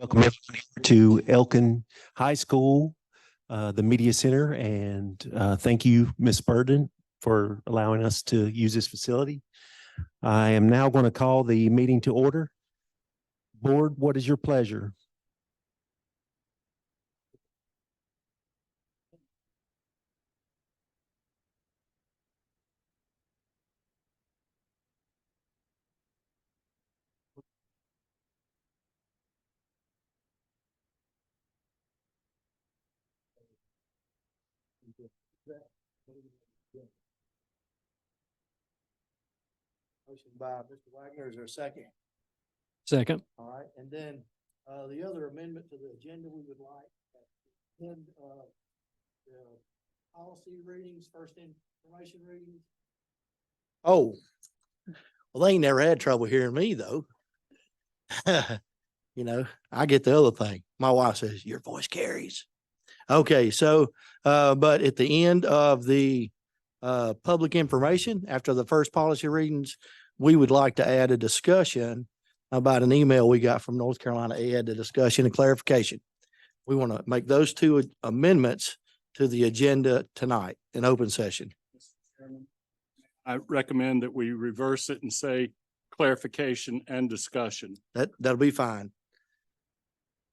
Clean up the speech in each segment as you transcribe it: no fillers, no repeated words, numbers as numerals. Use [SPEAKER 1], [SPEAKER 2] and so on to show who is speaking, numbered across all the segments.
[SPEAKER 1] Welcome everyone to Elkin High School, the Media Center, and thank you, Ms. Burden, for allowing us to use this facility. I am now going to call the meeting to order. Board, what is your pleasure?
[SPEAKER 2] Motion by Mr. Wagner, is there a second?
[SPEAKER 3] Second.
[SPEAKER 2] All right, and then, the other amendment to the agenda we would like, then, the policy readings, first information readings. Oh, well, they ain't never had trouble hearing me though. You know, I get the other thing. My wife says, your voice carries. Okay, so, but at the end of the, public information, after the first policy readings, we would like to add a discussion about an email we got from North Carolina Ed, a discussion and clarification. We want to make those two amendments to the agenda tonight in open session.
[SPEAKER 3] I recommend that we reverse it and say clarification and discussion.
[SPEAKER 2] That'll be fine.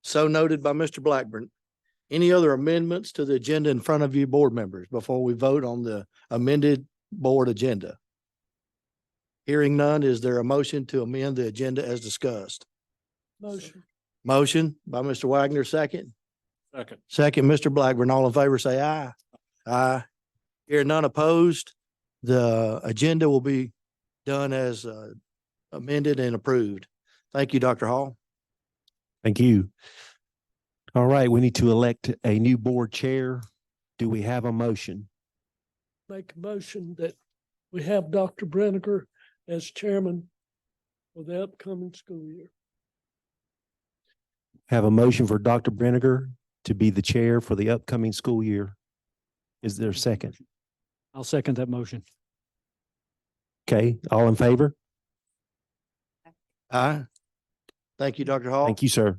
[SPEAKER 2] So noted by Mr. Blackburn. Any other amendments to the agenda in front of you, board members, before we vote on the amended board agenda? Hearing none, is there a motion to amend the agenda as discussed?
[SPEAKER 3] Motion.
[SPEAKER 2] Motion by Mr. Wagner, second.
[SPEAKER 3] Second.
[SPEAKER 2] Second, Mr. Blackburn. All in favor, say aye. Aye. Hearing none opposed, the agenda will be done as amended and approved. Thank you, Dr. Hall.
[SPEAKER 1] Thank you. All right, we need to elect a new board chair. Do we have a motion?
[SPEAKER 4] Make a motion that we have Dr. Brenniger as chairman for the upcoming school year.
[SPEAKER 1] Have a motion for Dr. Brenniger to be the chair for the upcoming school year. Is there a second?
[SPEAKER 3] I'll second that motion.
[SPEAKER 1] Okay, all in favor?
[SPEAKER 2] Aye. Thank you, Dr. Hall.
[SPEAKER 1] Thank you, sir.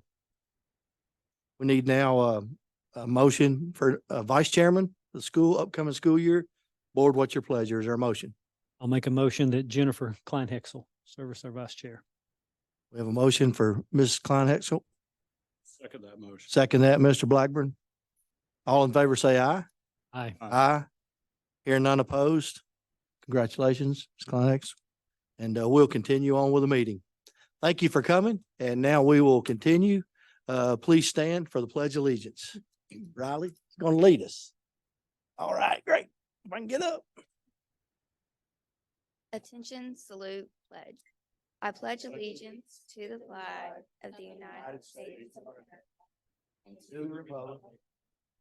[SPEAKER 2] We need now a motion for vice chairman of the school, upcoming school year. Board, what's your pleasure? Is there a motion?
[SPEAKER 5] I'll make a motion that Jennifer Klein-Hexel serve as our vice chair.
[SPEAKER 2] We have a motion for Mrs. Klein-Hexel.
[SPEAKER 3] Second that motion.
[SPEAKER 2] Second that, Mr. Blackburn. All in favor, say aye.
[SPEAKER 5] Aye.
[SPEAKER 2] Aye. Hearing none opposed. Congratulations, Ms. Klein-Hexel. And we'll continue on with the meeting. Thank you for coming. And now we will continue. Please stand for the Pledge of Allegiance. Riley is going to lead us. All right, great. If I can get up.
[SPEAKER 6] Attention, salute, pledge. I pledge allegiance to the flag of the United States of America and to the republic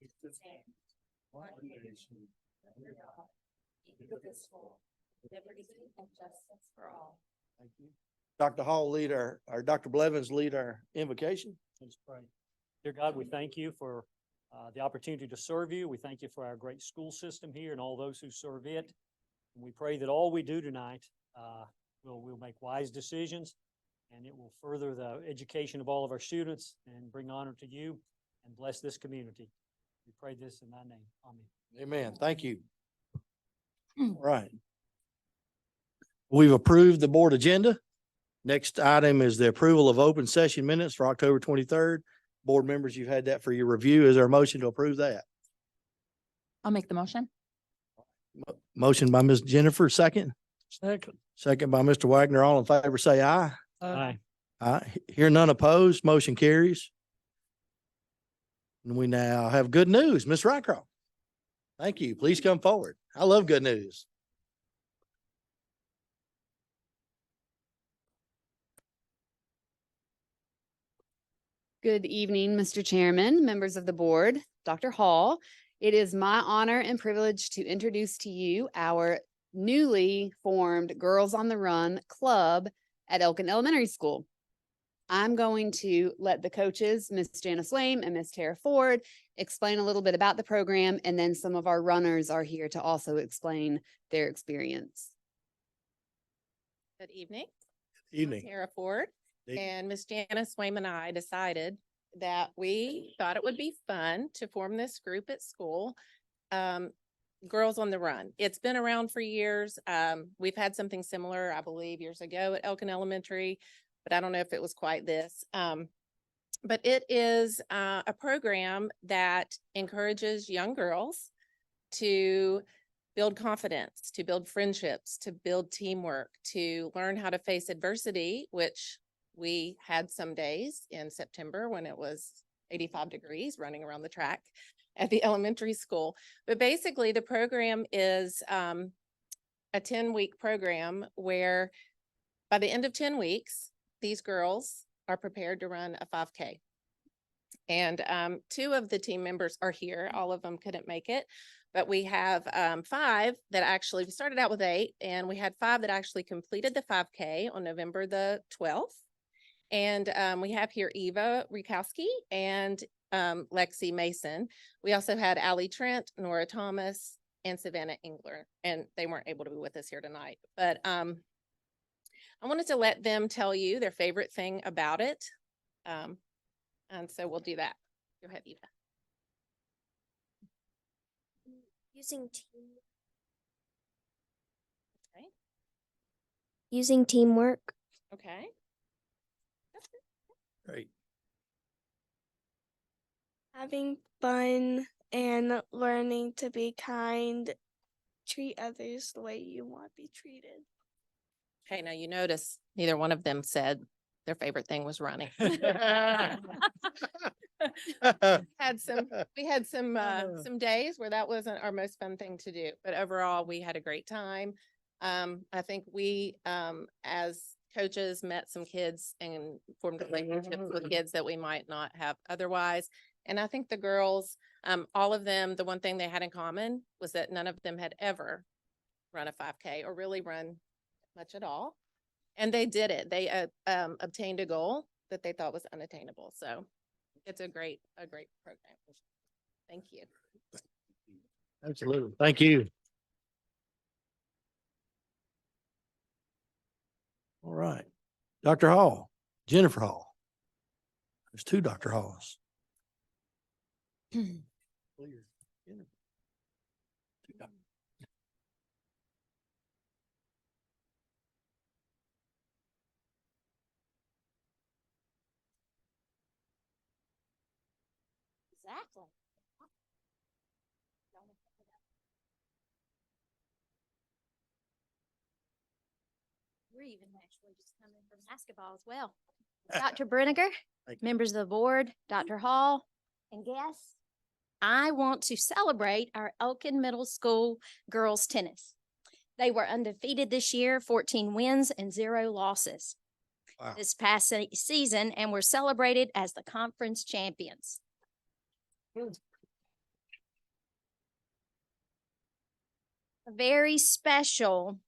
[SPEAKER 6] which stands one nation under God, indivisible, with liberty and justice for all.
[SPEAKER 2] Thank you. Dr. Hall lead our Dr. Blevins lead our invocation.
[SPEAKER 5] Let's pray. Dear God, we thank you for the opportunity to serve you. We thank you for our great school system here and all those who serve it. And we pray that all we do tonight we'll make wise decisions, and it will further the education of all of our students and bring honor to you and bless this community. We pray this in thy name. Amen.
[SPEAKER 2] Amen. Thank you. All right. We've approved the board agenda. Next item is the approval of open session minutes for October 23rd. Board members, you've had that for your review. Is there a motion to approve that?
[SPEAKER 7] I'll make the motion.
[SPEAKER 2] Motion by Ms. Jennifer, second.
[SPEAKER 4] Second.
[SPEAKER 2] Second by Mr. Wagner. All in favor, say aye.
[SPEAKER 5] Aye.
[SPEAKER 2] Aye. Hear none opposed, motion carries. And we now have good news, Ms. Rycroft. Thank you. Please come forward. I love good news.
[SPEAKER 7] Good evening, Mr. Chairman, members of the board, Dr. Hall. It is my honor and privilege to introduce to you our newly formed Girls on the Run Club at Elkin Elementary School. I'm going to let the coaches, Ms. Janice Lame and Ms. Tara Ford, explain a little bit about the program, and then some of our runners are here to also explain their experience.
[SPEAKER 8] Good evening.
[SPEAKER 2] Evening.
[SPEAKER 8] Tara Ford
[SPEAKER 2] Hey.
[SPEAKER 8] and Miss Janice Wayman and I decided that we thought it would be fun to form this group at school. Girls on the Run. It's been around for years. We've had something similar, I believe, years ago at Elkin Elementary, but I don't know if it was quite this. But it is a program that encourages young girls to build confidence, to build friendships, to build teamwork, to learn how to face adversity, which we had some days in September when it was 85 degrees running around the track at the elementary school. But basically the program is a 10-week program where by the end of 10 weeks, these girls are prepared to run a 5K. And 2 of the team members are here. All of them couldn't make it, but we have 5 that actually, we started out with 8 and we had 5 that actually completed the 5K on November the 12th. And we have here Eva Rukowski and Lexi Mason. We also had Allie Trent, Nora Thomas, and Savannah Engler, and they weren't able to be with us here tonight. But I wanted to let them tell you their favorite thing about it. And so we'll do that. Go ahead, Eva.
[SPEAKER 9] Using team.
[SPEAKER 8] Okay.
[SPEAKER 9] Using teamwork.
[SPEAKER 8] Okay.
[SPEAKER 2] Great.
[SPEAKER 9] Having fun and learning to be kind. Treat others the way you want to be treated.
[SPEAKER 8] Okay, now you notice neither one of them said their favorite thing was running. We had some days where that wasn't our most fun thing to do, but overall we had a great time. I think we, as coaches, met some kids and formed relationships with kids that we might not have otherwise. And I think the girls, all of them, the one thing they had in common was that none of them had ever run a 5K or really run much at all. And they did it. They obtained a goal that they thought was unattainable. So it's a great program. Thank you.
[SPEAKER 2] Absolutely. Thank you. All right. Dr. Hall, Jennifer Hall. There's 2 Dr. Halls.
[SPEAKER 6] Exactly. We're even actually just coming from basketball as well. Dr. Brinegar,
[SPEAKER 2] Thank you.
[SPEAKER 6] members of the board, Dr. Hall, and guests, I want to celebrate our Elkin Middle School girls tennis. They were undefeated this year, 14 wins and 0 losses.
[SPEAKER 2] Wow.
[SPEAKER 6] This past season, and were celebrated as the conference champions. A very special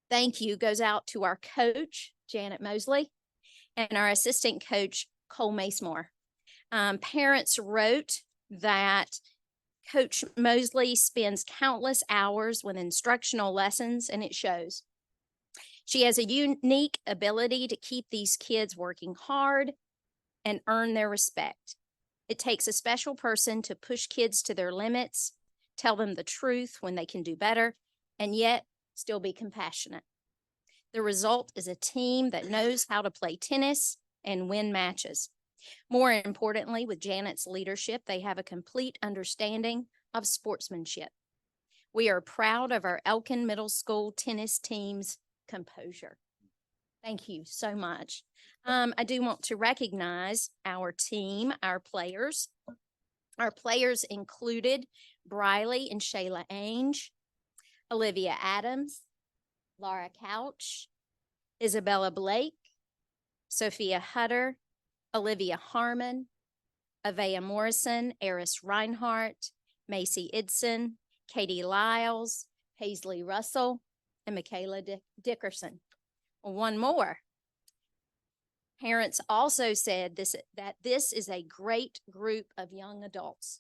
[SPEAKER 6] thank you goes out to our coach, Janet Mosley, and our assistant coach, Cole Macemore. Parents wrote that Coach Mosley spends countless hours with instructional lessons, and it shows. She has a unique ability to keep these kids working hard and earn their respect. It takes a special person to push kids to their limits, tell them the truth when they can do better, and yet still be compassionate. The result is a team that knows how to play tennis and win matches. More importantly, with Janet's leadership, they have a complete understanding of sportsmanship. We are proud of our Elkin Middle School tennis team's composure. Thank you so much. I do want to recognize our team, our players. Our players included Briley and Shayla Ainge, Olivia Adams, Laura Couch, Isabella Blake, Sophia Hutter, Olivia Harmon, Avea Morrison, Eris Reinhardt, Macy Idson, Katie Lyles, Paisley Russell, and Michaela Dickerson. One more. Parents also said that this is a great group of young adults.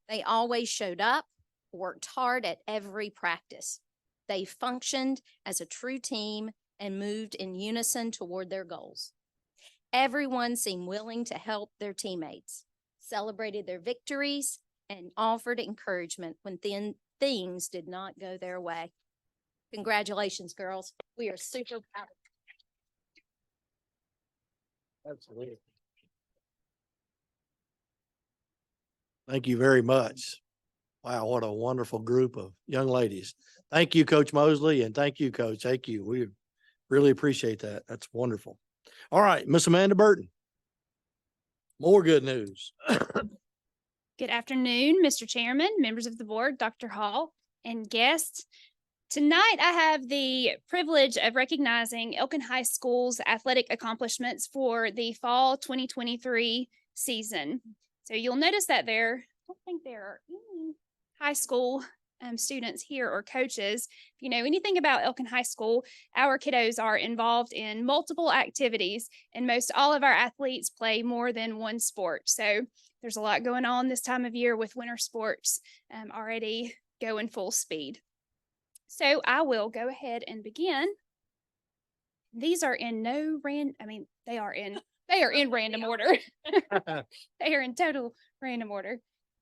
[SPEAKER 6] They always showed up, worked hard at every practice. They functioned as a true team and moved in unison toward their goals.
[SPEAKER 10] Everyone seemed willing to help their teammates, celebrated their victories, and offered encouragement when things did not go their way. Congratulations, girls. We are super proud.
[SPEAKER 2] Absolutely. Thank you very much. Wow, what a wonderful group of young ladies. Thank you, Coach Mosley, and thank you, Coach. Thank you. We really appreciate that. That's wonderful. All right, Miss Amanda Burton. More good news.
[SPEAKER 11] Good afternoon, Mr. Chairman, members of the board, Dr. Hall, and guests. Tonight, I have the privilege of recognizing Elkin High School's athletic accomplishments for the fall 2023 season. So you'll notice that I don't think there are any high school students here or coaches. If you know anything about Elkin High School, our kiddos are involved in multiple activities, and most all of our athletes play more than one sport. So there's a lot going on this time of year with winter sports already going full speed. So I will go ahead and begin. These are in they are in random order. They are in total random order.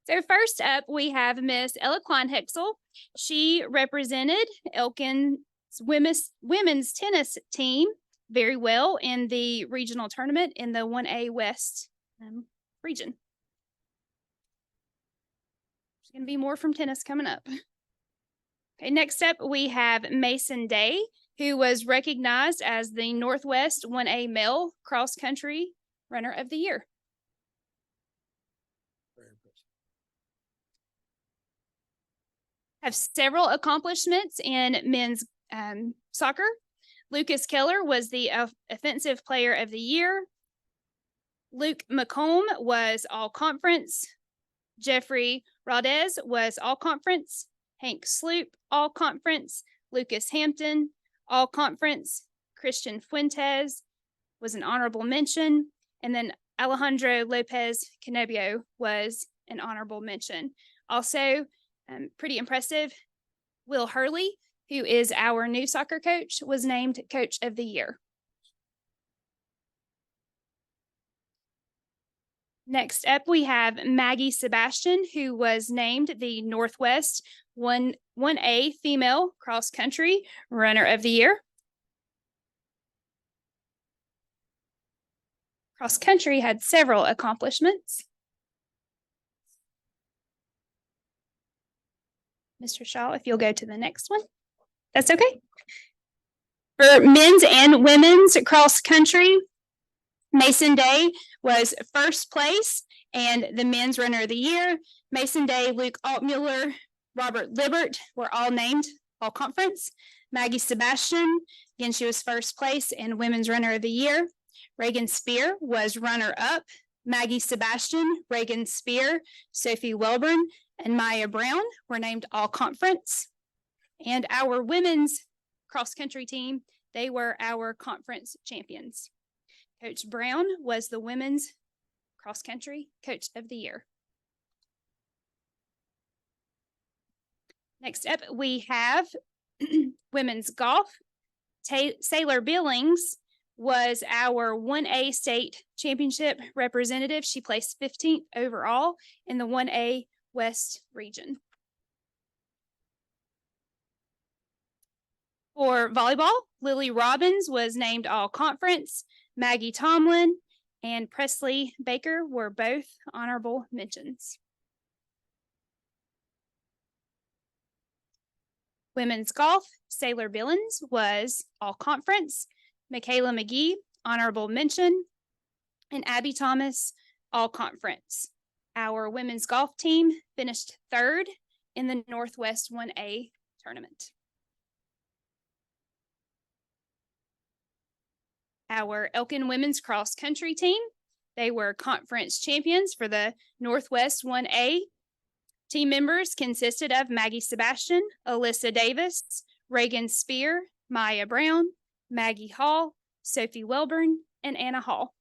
[SPEAKER 11] So first up, we have Miss Ella Kleinhexel. She represented Elkin's women's tennis team very well in the regional tournament in the 1A West region. There's going to be more from tennis coming up. Okay, next up, we have Mason Day, who was recognized as the Northwest 1A Male Cross Country Runner of the Year. Have several accomplishments in men's soccer. Lucas Keller was the Offensive Player of the Year. Luke McComb was All Conference. Jeffrey Rodez was All Conference. Hank Sloop, All Conference. Lucas Hampton, All Conference. Christian Fuentes was an honorable mention. And then Alejandro Lopez Canobio was an honorable mention. Also, pretty impressive, Will Hurley, who is our new soccer coach, was named Coach of the Year. Next up, we have Maggie Sebastian, who was named the Northwest 1A Female Cross Country Runner of the Year. Cross country had several accomplishments. Mr. Shaw, if you'll go to the next one. That's okay. For men's and women's cross country, Mason Day was first place and the men's runner of the year. Mason Day, Luke Altmuller, Robert Libert were all named All Conference. Maggie Sebastian, again, she was first place and women's runner of the year. Reagan Spear was runner up. Maggie Sebastian, Reagan Spear, Sophie Welburn, and Maya Brown were named All Conference. And our women's cross country team, they were our conference champions. Coach Brown was the women's cross country coach of the year. Next up, we have women's golf. Sailor Billings was our 1A state championship representative. She placed 15th overall in the 1A West region. For volleyball, Lily Robbins was named All Conference. Maggie Tomlin and Presley Baker were both honorable mentions. Women's golf, Sailor Billings was All Conference. Michaela McGee, honorable mention. And Abby Thomas, All Conference. Our women's golf team finished third in the Northwest 1A tournament. Our Elkin women's cross country team, they were conference champions for the Northwest 1A. Team members consisted of Maggie Sebastian, Alyssa Davis, Reagan Spear, Maya Brown, Maggie Hall, Sophie Welburn, and Anna Hall.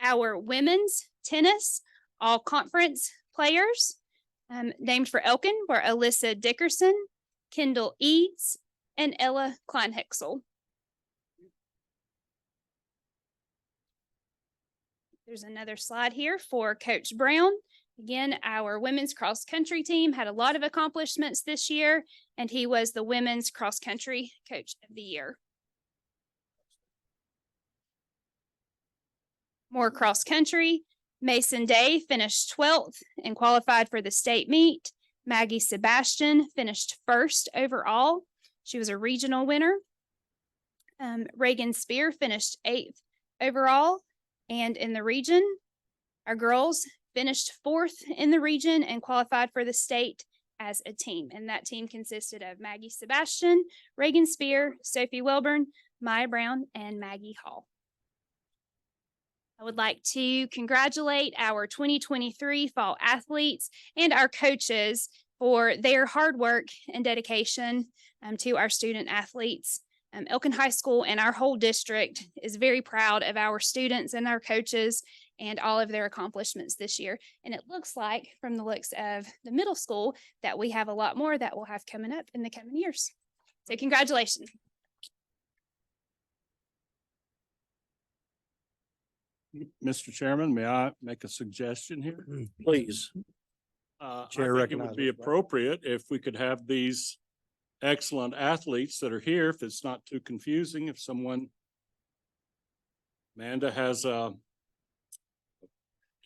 [SPEAKER 11] Our women's tennis all conference players named for Elkin were Alyssa Dickerson, Kendall Eads, and Ella Kleinhexel. There's another slide here for Coach Brown. Again, our women's cross country team had a lot of accomplishments this year, and he was the women's cross country coach of the year. More cross country. Mason Day finished 12th and qualified for the state meet. Maggie Sebastian finished 1st overall. She was a regional winner. Reagan Spear finished 8th overall. And in the region, our girls finished 4th in the region and qualified for the state as a team. And that team consisted of Maggie Sebastian, Reagan Spear, Sophie Welburn, Maya Brown, and Maggie Hall. I would like to congratulate our 2023 fall athletes and our coaches for their hard work and dedication to our student athletes. Elkin High School and our whole district is very proud of our students and our coaches and all of their accomplishments this year. And it looks like, from the looks of the middle school, that we have a lot more that we'll have coming up in the coming years. So congratulations.
[SPEAKER 3] Mr. Chairman, may I make a suggestion here?
[SPEAKER 2] Please.
[SPEAKER 3] I
[SPEAKER 2] Chair
[SPEAKER 3] think it would be
[SPEAKER 2] recognizes.
[SPEAKER 3] appropriate if we could have these excellent athletes that are here, if it's not too confusing, if someone, Amanda has a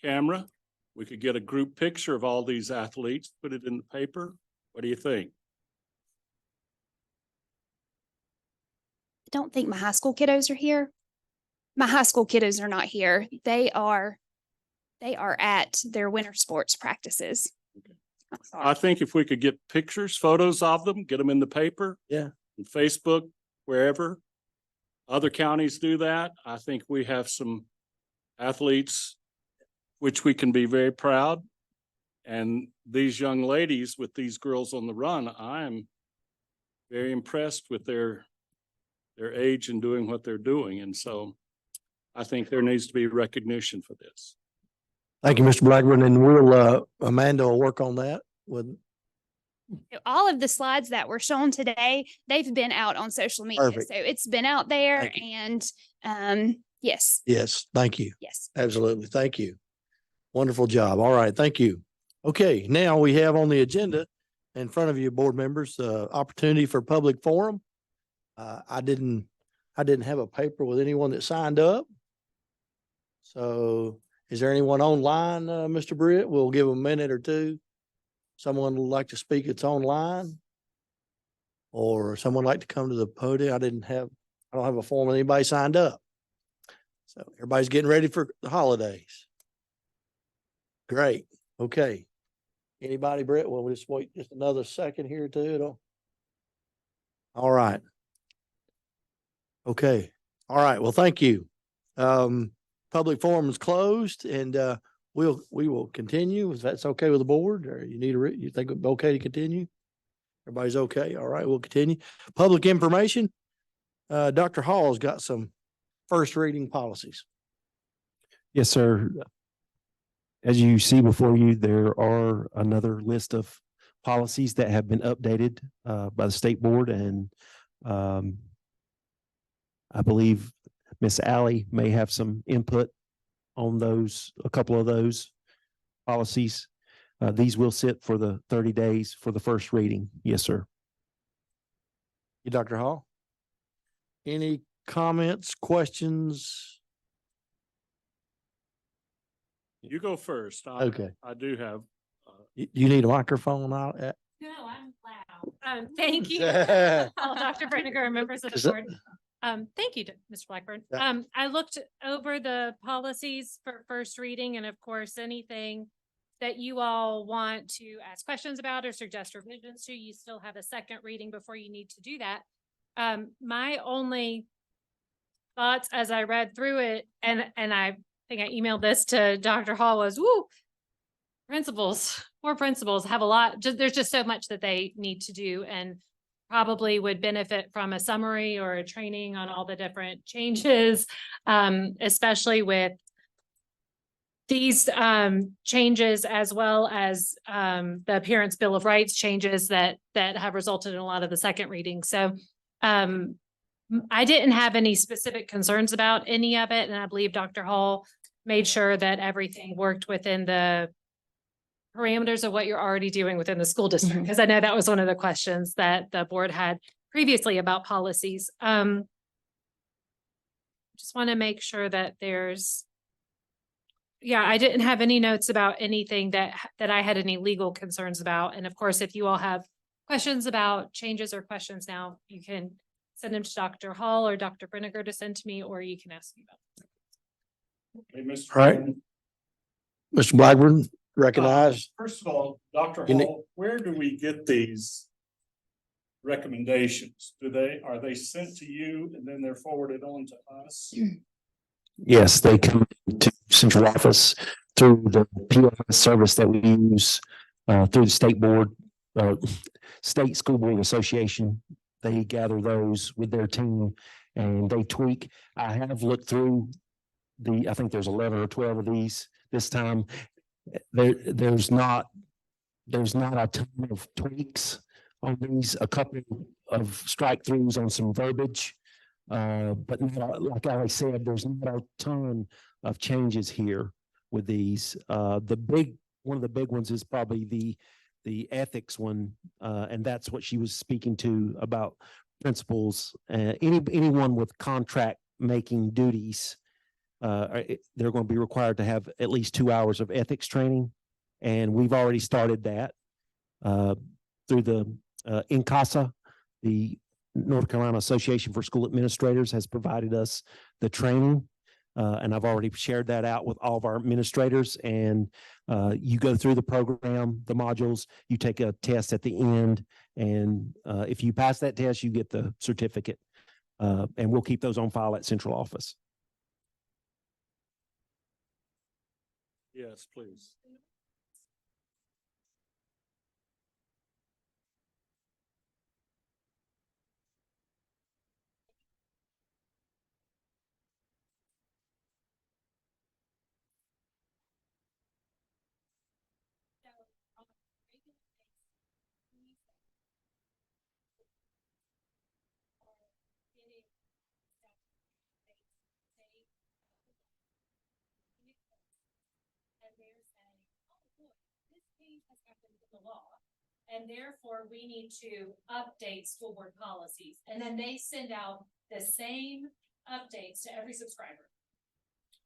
[SPEAKER 3] camera, we could get a group picture of all these athletes, put it in the paper. What do you think?
[SPEAKER 11] I don't think my high school kiddos are here. My high school kiddos are not here. They are at their winter sports practices. I'm sorry.
[SPEAKER 3] I think if we could get pictures, photos of them, get them in the paper.
[SPEAKER 2] Yeah.
[SPEAKER 3] And Facebook, wherever. Other counties do that. I think we have some athletes which we can be very proud. And these young ladies with these girls on the run, I'm very impressed with their age and doing what they're doing. And so I think there needs to be recognition for this.
[SPEAKER 2] Thank you, Mr. Blackburn, and we'll, Amanda will work on that with.
[SPEAKER 11] All of the slides that were shown today, they've been out on social media.
[SPEAKER 2] Perfect.
[SPEAKER 11] So it's been out there
[SPEAKER 2] Thank
[SPEAKER 11] and yes,
[SPEAKER 2] Yes, thank you.
[SPEAKER 11] yes.
[SPEAKER 2] Absolutely. Thank you. Wonderful job. All right. Thank you. Okay, now we have on the agenda in front of you, board members, opportunity for public forum. I didn't have a paper with anyone that signed up. So is there anyone online, Mr. Britt? We'll give them a minute or two. Someone would like to speak, it's online. Or someone like to come to the podium. I don't have a form with anybody signed up. So everybody's getting ready for the holidays. Great. Okay. Anybody, Brett? Well, we'll just wait just another second here too. All right. Okay. All right. Well, thank you. Public forum is closed and we will continue if that's okay with the board, or you think it's okay to continue? Everybody's okay. All right, we'll continue. Public information. Dr. Hall's got some first reading policies.
[SPEAKER 1] Yes, sir. As you see before you, there are another list of policies that have been updated by the state board, and I believe Miss Allie may have some input on those, a couple of those policies. These will sit for the 30 days for the first reading. Yes, sir.
[SPEAKER 2] You, Dr. Hall? Any comments, questions?
[SPEAKER 3] You go first.
[SPEAKER 2] Okay.
[SPEAKER 3] I do have.
[SPEAKER 2] You need a microphone out at?
[SPEAKER 12] No, I'm loud. Thank you. All Dr. Brenniger and members of
[SPEAKER 2] Is
[SPEAKER 12] the
[SPEAKER 2] that-
[SPEAKER 12] board. Thank you, Mr. Blackburn.
[SPEAKER 2] Yeah.
[SPEAKER 12] I looked over the policies for first reading, and of course, anything that you all want to ask questions about or suggest revisions to, you still have a second reading before you need to do that. My only thoughts as I read through it, and I think I emailed this to Dr. Hall, was, more principals have a lot, there's just so much that they need to do, and probably would benefit from a summary or a training on all the different changes, especially with these changes, as well as the Appearance Bill of Rights changes that have resulted in a lot of the second reading. So I didn't have any specific concerns about any of it, and I believe Dr. Hall made sure that everything worked within the parameters of what you're already doing within the school district, because I know that was one of the questions that the board had previously about policies. Just want to make sure that I didn't have any notes about anything that I had any legal concerns about. And of course, if you all have questions about changes or questions now, you can send them to Dr. Hall or Dr. Brinegar to send to me, or you can ask me about them.
[SPEAKER 3] Hey, Mr.
[SPEAKER 2] All right.
[SPEAKER 3] Chairman,
[SPEAKER 2] Mr. Blackburn, recognized.
[SPEAKER 3] First of all, Dr.
[SPEAKER 2] You ne-
[SPEAKER 3] Hall, where do we get these recommendations? Are they sent to you and then they're forwarded on to us?
[SPEAKER 1] Yes, they come to central office through the POS service that we use through the state board, state school board association. They gather those with their team and they tweak. I have looked through I think there's 11 or 12 of these this time. There's not a ton of tweaks on these, a couple of strike throughs on some verbiage. But like I said, there's not a ton of changes here with these. One of the big ones is probably the ethics one, and that's what she was speaking to about principals. Anyone with contract making duties, they're going to be required to have at least 2 hours of ethics training, and we've already started that through the INCASA, the North Carolina Association for School Administrators has provided us the training. And I've already shared that out with all of our administrators, and you go through the program, the modules, you take a test at the end. And if you pass that test, you get the certificate, and we'll keep those on file at central office.
[SPEAKER 3] Yes, please.
[SPEAKER 12] And therefore, we need to update school board policies. And then they send out the same updates to every subscriber.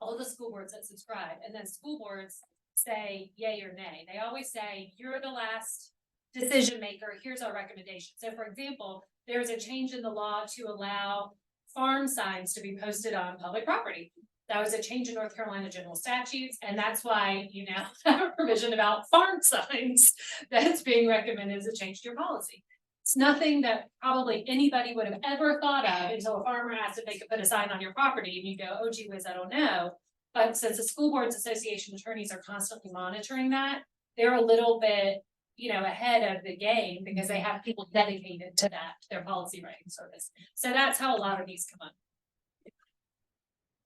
[SPEAKER 12] All the school boards that subscribe, and then school boards say yay or nay. They always say, you're the last decision maker. Here's our recommendation. So for example, there's a change in the law to allow farm signs to be posted on public property. That was a change in North Carolina general statutes, and that's why you now have a provision about farm signs that's being recommended as a change to your policy. It's nothing that probably anybody would have ever thought of until a farmer asked if they could put a sign on your property, and you go, oh gee whiz, I don't know. But since the School Boards Association attorneys are constantly monitoring that, they're a little bit, ahead of the game because they have people dedicated to that, their policy writing service. So that's how a lot of these come up.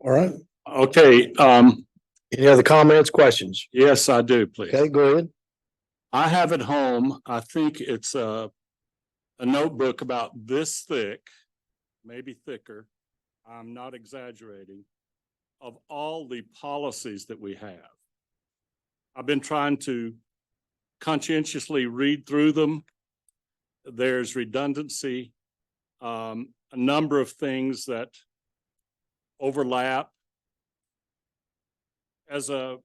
[SPEAKER 2] All right.
[SPEAKER 3] Okay,
[SPEAKER 2] Any other comments, questions?
[SPEAKER 3] yes, I do, please.
[SPEAKER 2] Okay, go ahead.
[SPEAKER 3] I have at home, I think it's a notebook about this thick, maybe thicker. I'm not exaggerating, of all the policies that we have. I've been trying to conscientiously read through them. There's redundancy, a number of things that overlap. As a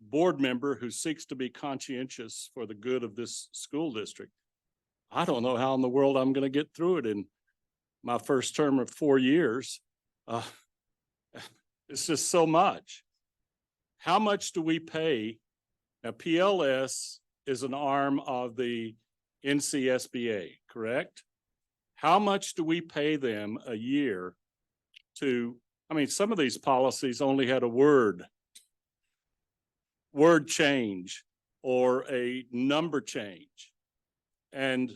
[SPEAKER 3] board member who seeks to be conscientious for the good of this school district, I don't know how in the world I'm going to get through it in my first term of 4 years. It's just so much. How much do we pay? Now, PLS is an arm of the NCSBA, correct? How much do we pay them a year some of these policies only had a word change or a number change. And,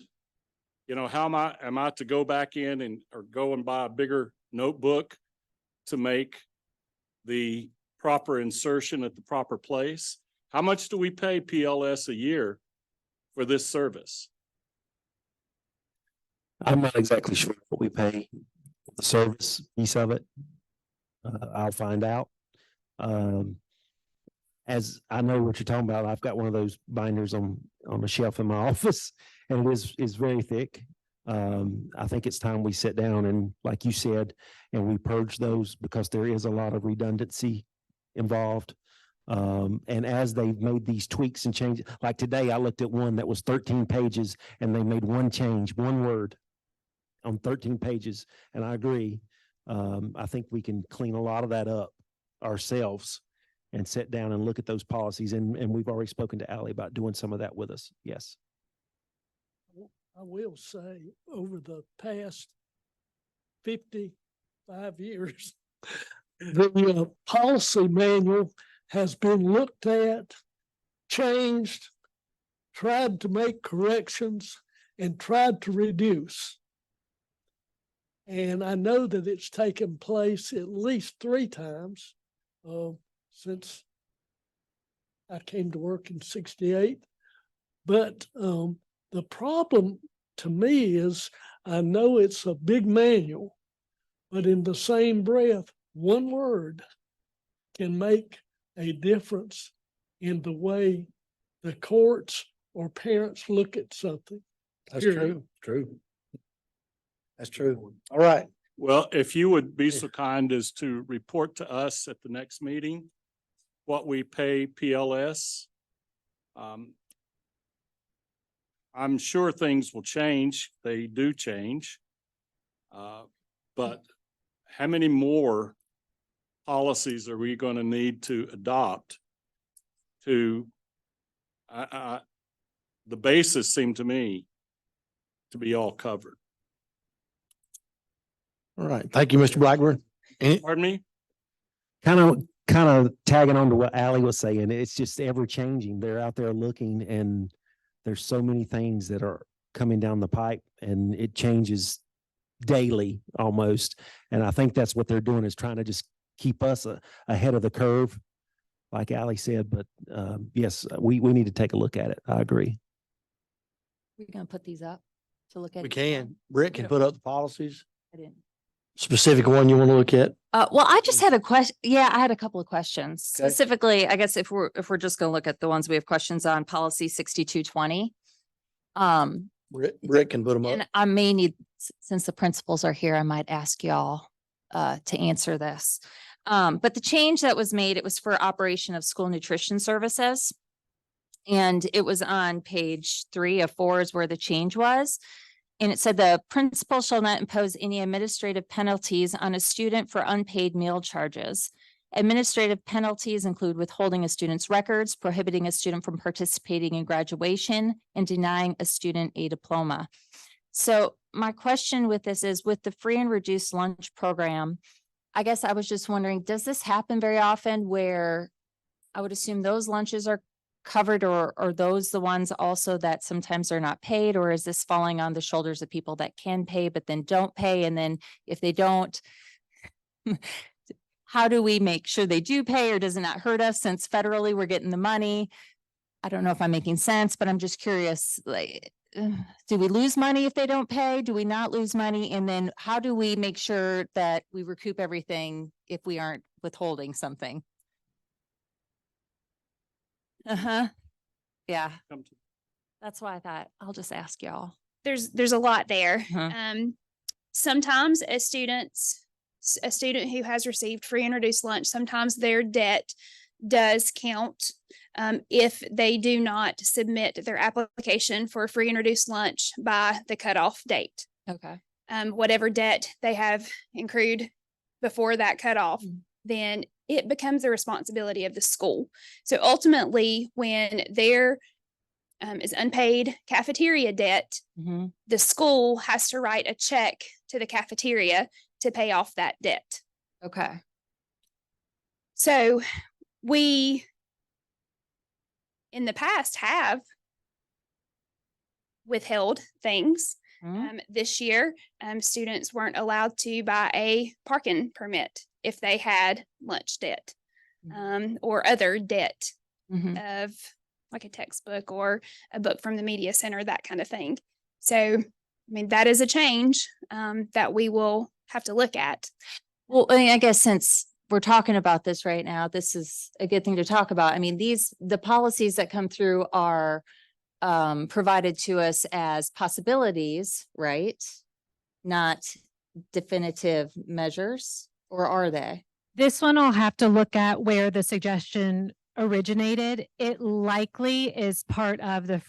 [SPEAKER 3] how am I to go back in or go and buy a bigger notebook to make the proper insertion at the proper place? How much do we pay PLS a year for this service?
[SPEAKER 1] I'm not exactly sure what we pay for the service piece of it. I'll find out. As I know what you're talking about, I've got one of those binders on the shelf in my office, and it is very thick. I think it's time we sit down and, like you said, and we purge those because there is a lot of redundancy involved. And as they've made these tweaks and changes, like today, I looked at one that was 13 pages and they made one change, one word on 13 pages. And I agree. I think we can clean a lot of that up ourselves and sit down and look at those policies. And we've already spoken to Ally about doing some of that with us. Yes.
[SPEAKER 4] I will say, over the past 55 years, the policy manual has been looked at, changed, tried to make corrections, and tried to reduce. And I know that it's taken place at least 3 times since I came to work in '68. But the problem to me is I know it's a big manual, but in the same breath, one word can make a difference in the way the courts or parents look at something.
[SPEAKER 2] That's
[SPEAKER 4] Period.
[SPEAKER 2] true. That's true. All right.
[SPEAKER 3] Well, if you would be so kind as to report to us at the next meeting what we pay PLS. I'm sure things will change. They do change. But how many more policies are we going to need to adopt to, the basis seemed to me to be all covered.
[SPEAKER 2] All right. Thank you, Mr. Blackburn.
[SPEAKER 3] Pardon me?
[SPEAKER 1] Kind of tagging on to what Ally was saying, it's just ever changing. They're out there looking, and there's so many things that are coming down the pipe, and it changes daily almost. And I think that's what they're doing, is trying to just keep us ahead of the curve, like Ally said. But yes, we need to take a look at it. I agree.
[SPEAKER 13] We're gonna put these up to look at.
[SPEAKER 2] We can. Britt can put up the policies.
[SPEAKER 13] I didn't.
[SPEAKER 2] Specific one you want to look at?
[SPEAKER 13] Well, I just had a question. Yeah, I had a couple of questions.
[SPEAKER 2] Okay.
[SPEAKER 13] Specifically, I guess if we're just gonna look at the ones we have questions on, policy 6220.
[SPEAKER 2] Britt can put them up.
[SPEAKER 13] And I may need, since the principals are here, I might ask y'all to answer this. But the change that was made, it was for operation of school nutrition services. And it was on page 3 of 4 is where the change was. And it said the principal shall not impose any administrative penalties on a student for unpaid meal charges. Administrative penalties include withholding a student's records, prohibiting a student from participating in graduation, and denying a student a diploma. So my question with this is, with the free and reduced lunch program, I guess I was just wondering, does this happen very often where I would assume those lunches are covered, or are those the ones also that sometimes are not paid, or is this falling on the shoulders of people that can pay but then don't pay? And then if they don't, how do we make sure they do pay, or does it not hurt us since federally we're getting the money? I don't know if I'm making sense, but I'm just curious, like, do we lose money if they don't pay? Do we not lose money? And then how do we make sure that we recoup everything if we aren't withholding something? Yeah. That's why I thought I'll just ask y'all.
[SPEAKER 11] There's a lot there.
[SPEAKER 13] Uh-huh.
[SPEAKER 11] Sometimes a student who has received free and reduced lunch, sometimes their debt does count if they do not submit their application for free and reduced lunch by the cutoff date.
[SPEAKER 13] Okay.
[SPEAKER 11] Whatever debt they have accrued before that cutoff, then it becomes the responsibility of the school. So ultimately, when there is unpaid cafeteria debt, the school has to write a check to the cafeteria to pay off that debt.
[SPEAKER 13] Okay.
[SPEAKER 11] So we, in the past, have withheld things. This year, students weren't allowed to buy a parking permit if they had lunch debt or other debt of like a textbook or a book from the media center, that kind of thing. So, I mean, that is a change that we will have to look at.
[SPEAKER 13] Well, I guess since we're talking about this right now, this is a good thing to talk about. I mean, the policies that come through are provided to us as possibilities, right? Not definitive measures, or are they?
[SPEAKER 12] This one I'll have to look at where the suggestion originated. It likely is part of the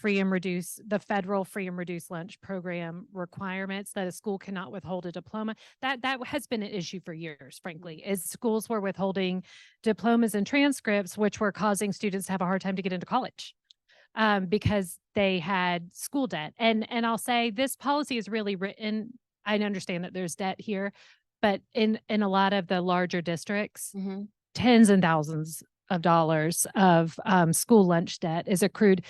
[SPEAKER 12] the federal free and reduced lunch program requirements that a school cannot withhold a diploma. That has been an issue for years, frankly, is schools were withholding diplomas and transcripts, which were causing students to have a hard time to get into college. Because they had school debt. And I'll say this policy is really written, I understand that there's debt here, but in a lot of the larger districts, tens and thousands of dollars of school lunch debt is accrued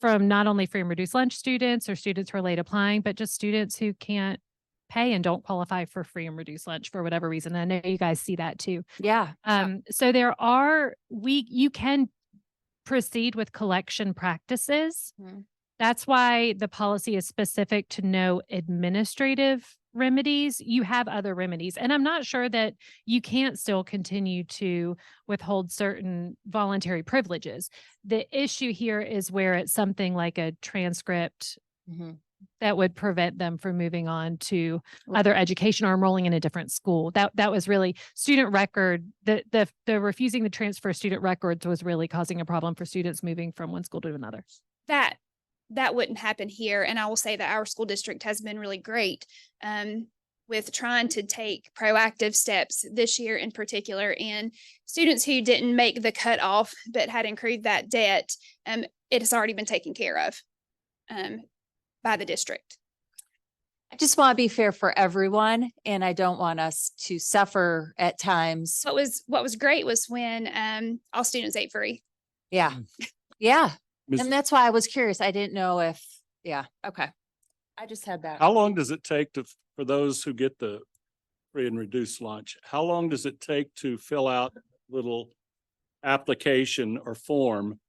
[SPEAKER 12] from not only free and reduced lunch students or students who are late applying, but just students who can't pay and don't qualify for free and reduced lunch for whatever reason. I know you guys see that too.
[SPEAKER 13] Yeah.
[SPEAKER 12] So you can proceed with collection practices. That's why the policy is specific to no administrative remedies. You have other remedies. And I'm not sure that you can't still continue to withhold certain voluntary privileges. The issue here is where it's something like a transcript that would prevent them from moving on to other education or enrolling in a different school. That was really student record. The refusing to transfer student records was really causing a problem for students moving from one school to another.
[SPEAKER 11] That wouldn't happen here. And I will say that our school district has been really great with trying to take proactive steps this year in particular. And students who didn't make the cutoff but had incurred that debt, it has already been taken care of by the district.
[SPEAKER 13] I just want to be fair for everyone, and I don't want us to suffer at times.
[SPEAKER 11] What was great was when all students ate free.
[SPEAKER 13] Yeah. Yeah.
[SPEAKER 3] Ms.
[SPEAKER 13] And that's why I was curious. I didn't know if, okay. I just had that.
[SPEAKER 3] How long does it take for those who get the free and reduced lunch? How long does it take to fill out little application or form?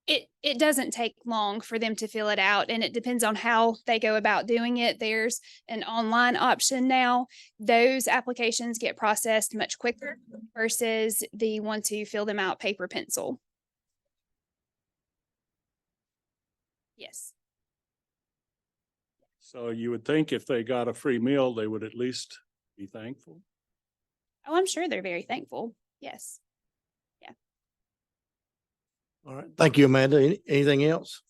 [SPEAKER 11] It doesn't take long for them to fill it out, and it depends on how they go about doing it. There's an online option now. Those applications get processed much quicker versus the ones who fill them out paper pencil. Yes.
[SPEAKER 3] So you would think if they got a free meal, they would at least be thankful.
[SPEAKER 11] Oh, I'm sure they're very thankful. Yes.
[SPEAKER 2] All right. Thank you, Amanda. Anything else?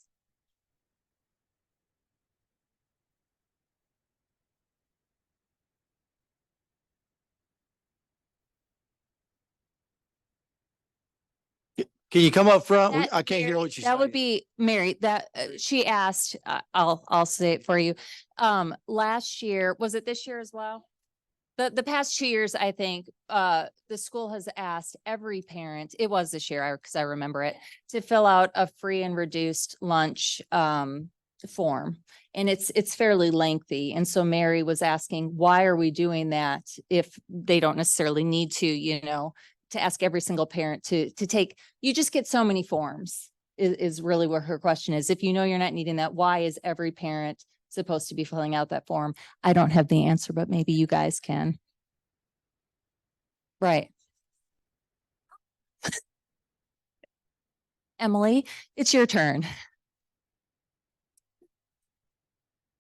[SPEAKER 2] Can you come up front?
[SPEAKER 13] That-
[SPEAKER 2] I can't hear what you
[SPEAKER 13] That would
[SPEAKER 2] say.
[SPEAKER 13] be Mary, that she asked, I'll say it for you. Last year, was it this year as well? The past 2 years, I think, the school has asked every parent, it was this year, because I remember it, to fill out a free and reduced lunch form. And it's fairly lengthy. And so Mary was asking, why are we doing that if they don't necessarily need to, to ask every single parent to take, you just get so many forms is really what her question is. If you know you're not needing that, why is every parent supposed to be filling out that form? I don't have the answer, but maybe you guys can. Right. Emily, it's your turn.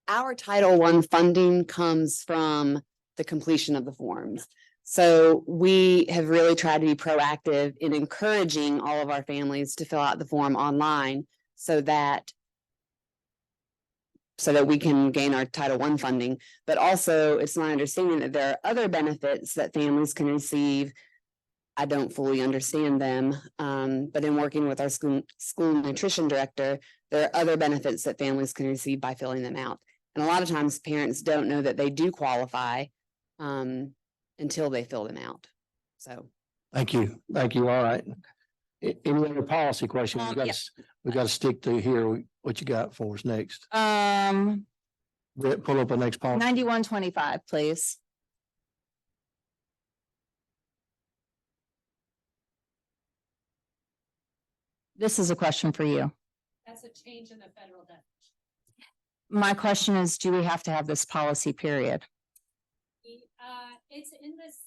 [SPEAKER 14] Our Title I funding comes from the completion of the forms. So we have really tried to be proactive in encouraging all of our families to fill out the form online so that we can gain our Title I funding. But also it's my understanding that there are other benefits that families can receive. I don't fully understand them, but in working with our school nutrition director, there are other benefits that families can receive by filling them out. And a lot of times parents don't know that they do qualify until they fill them out. So.
[SPEAKER 2] Thank you. Thank you. All right. Any other policy questions? We got to stick to here. What you got for us next? Brett, pull up the next policy.
[SPEAKER 13] 9125, please. This is a question for you.
[SPEAKER 12] That's a change in the federal definition.
[SPEAKER 13] My question is, do we have to have this policy period?
[SPEAKER 12] It's in this.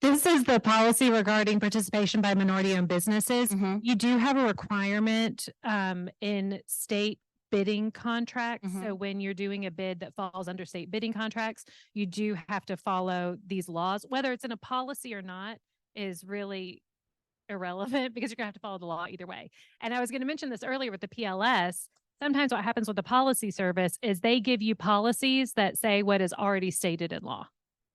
[SPEAKER 12] This is the policy regarding participation by minority-owned businesses.
[SPEAKER 13] Mhm.
[SPEAKER 12] You do have a requirement in state bidding contracts. So
[SPEAKER 13] Mhm.
[SPEAKER 12] when you're doing a bid that falls under state bidding contracts, you do have to follow these laws. Whether it's in a policy or not is really irrelevant because you're gonna have to follow the law either way. And I was gonna mention this earlier with the PLS. Sometimes what happens with the policy service is they give you policies that say what is already stated in law.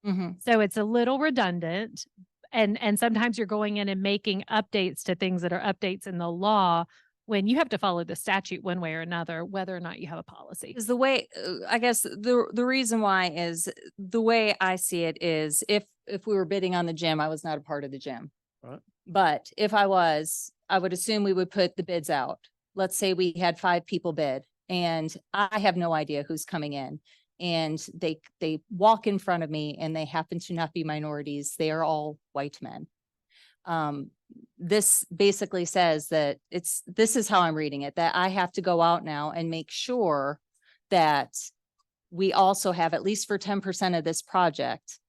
[SPEAKER 13] Mhm.
[SPEAKER 12] So it's a little redundant. And sometimes you're going in and making updates to things that are updates in the law when you have to follow the statute one way or another, whether or not you have a policy.
[SPEAKER 13] Is the way, I guess the reason why is the way I see it is if we were bidding on the gym, I was not a part of the gym.
[SPEAKER 2] Right.
[SPEAKER 13] But if I was, I would assume we would put the bids out. Let's say we had 5 people bid and I have no idea who's coming in. And they walk in front of me and they happen to not be minorities. They are all white men. This basically says that this is how I'm reading it, that I have to go out now and make sure that we also have, at least for 10% of this project,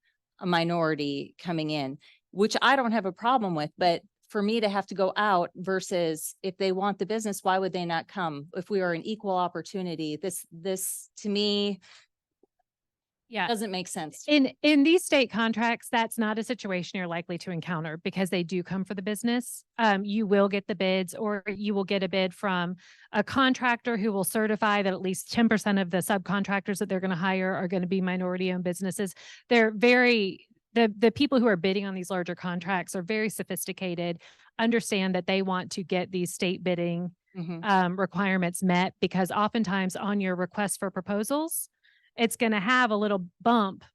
[SPEAKER 13] a minority coming in, which I don't have a problem with, but for me to have to go out versus if they want the business, why would they not come? If we are an equal opportunity, this to me
[SPEAKER 12] Yeah.
[SPEAKER 13] doesn't make sense.
[SPEAKER 12] In these state contracts, that's not a situation you're likely to encounter because they do come for the business. You will get the bids, or you will get a bid from a contractor who will certify that at least 10% of the subcontractors that they're going to hire are going to be minority-owned businesses. They're the people who are bidding on these larger contracts are very sophisticated, understand that they want to get these state bidding
[SPEAKER 13] Mhm.
[SPEAKER 12] requirements met, because oftentimes on your request for proposals, it's going to have a little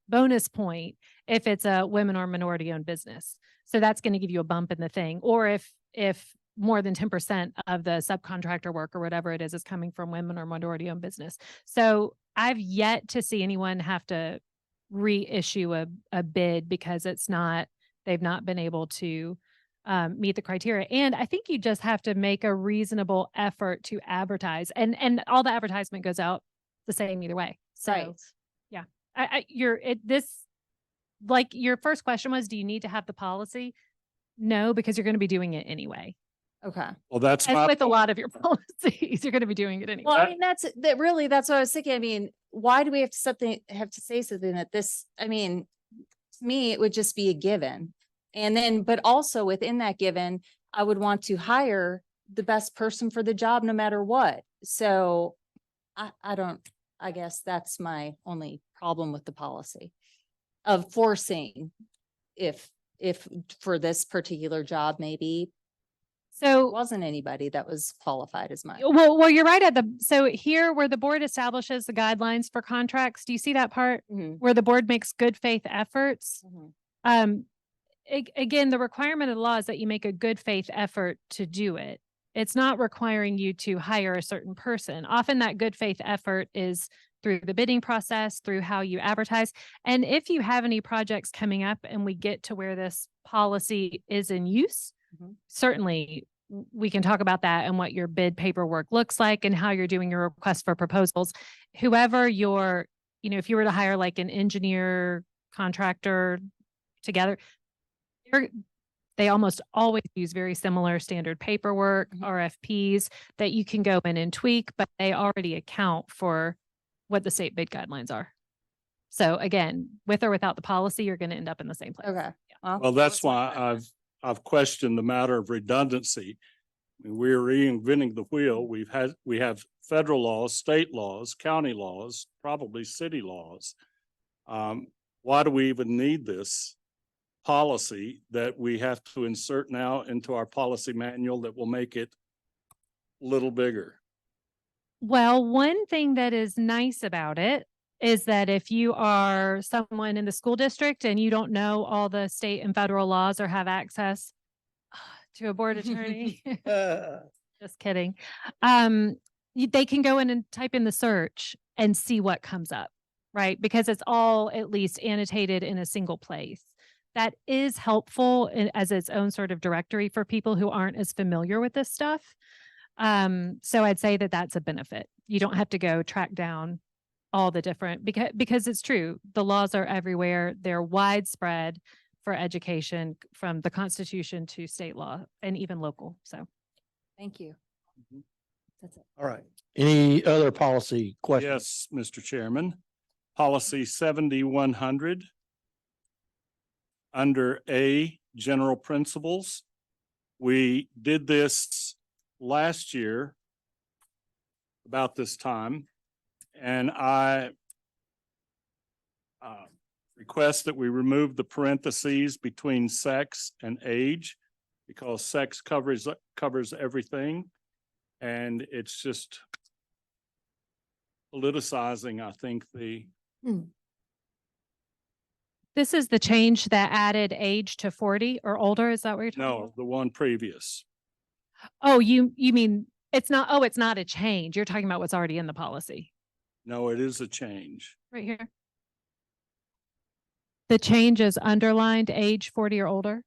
[SPEAKER 12] bonus point if it's a women or minority owned business. So that's going to give you a bump in the thing. Or if more than 10% of the subcontractor work or whatever it is coming from women or minority owned business. So I've yet to see anyone have to reissue a bid because they've not been able to meet the criteria. And I think you just have to make a reasonable effort to advertise, and all the advertisement goes out the same either way. So
[SPEAKER 13] Right.
[SPEAKER 12] yeah, like your first question was, do you need to have the policy? No, because you're going to be doing it anyway.
[SPEAKER 13] Okay.
[SPEAKER 3] Well, that's
[SPEAKER 12] As
[SPEAKER 3] my,
[SPEAKER 12] with a lot of your policies, you're going to be doing it anyway.
[SPEAKER 13] Well, I mean, that's what I was thinking. I mean, why do we have to say something that I mean, to me, it would just be a given. And then, but also within that given, I would want to hire the best person for the job no matter what. So I guess that's my only problem with the policy of forcing if for this particular job, maybe
[SPEAKER 12] So
[SPEAKER 13] wasn't anybody that was qualified as mine.
[SPEAKER 12] well, you're right so here where the board establishes the guidelines for contracts, do you see that part
[SPEAKER 13] Mhm.
[SPEAKER 12] where the board makes good faith efforts?
[SPEAKER 13] Mhm.
[SPEAKER 12] Again, the requirement of the law is that you make a good faith effort to do it. It's not requiring you to hire a certain person. Often that good faith effort is through the bidding process, through how you advertise. And if you have any projects coming up and we get to where this policy is in use,
[SPEAKER 13] Mhm.
[SPEAKER 12] certainly we can talk about that and what your bid paperwork looks like and how you're doing your request for proposals. Whoever if you were to hire like an engineer contractor together, they almost always use very similar standard paperwork,
[SPEAKER 13] Mhm.
[SPEAKER 12] RFPs that you can go in and tweak, but they already account for what the state bid guidelines are. So again, with or without the policy, you're going to end up in the same place.
[SPEAKER 13] Okay.
[SPEAKER 3] well, that's why I've questioned the matter of redundancy. I mean, we're reinventing the wheel. We have federal laws, state laws, county laws, probably city laws. Why do we even need this policy that we have to insert now into our policy manual that will make it a little bigger?
[SPEAKER 12] Well, one thing that is nice about it is that if you are someone in the school district and you don't know all the state and federal laws or have access to a board attorney, just kidding. They can go in and type in the search and see what comes up, right? Because it's all at least annotated in a single place. That is helpful as its own sort of directory for people who aren't as familiar with this stuff. So I'd say that that's a benefit. You don't have to go track down all the different, because it's true. The laws are everywhere. They're widespread. for education from the Constitution to state law and even local. So.
[SPEAKER 13] Thank you.
[SPEAKER 12] That's it.
[SPEAKER 2] All right. Any other policy questions?
[SPEAKER 3] Yes, Mr. Chairman. Policy 7100. Under A, general principles. We did this last year about this time, and I request that we remove the parentheses between sex and age, because sex covers everything, and it's just politicizing, I think, the
[SPEAKER 12] This is the change that added age to 40 or older. Is that what you're talking about?
[SPEAKER 3] no, the one previous.
[SPEAKER 12] Oh, you mean it's not, oh, it's not a change. You're talking about what's already in the policy
[SPEAKER 3] No, it is a change.
[SPEAKER 12] right here. The change is underlined age 40 or older.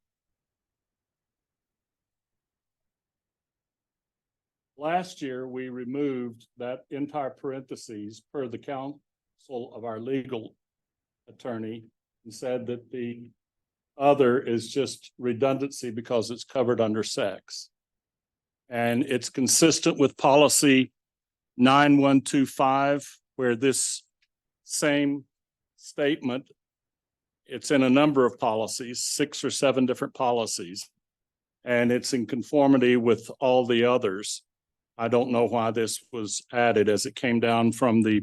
[SPEAKER 3] Last year, we removed that entire parentheses per the counsel of our legal attorney and said that the other is just redundancy because it's covered under sex. And it's consistent with policy 9125, where this same statement, it's in a number of policies, 6 or 7 different policies, and it's in conformity with all the others. I don't know why this was added, as it came down from the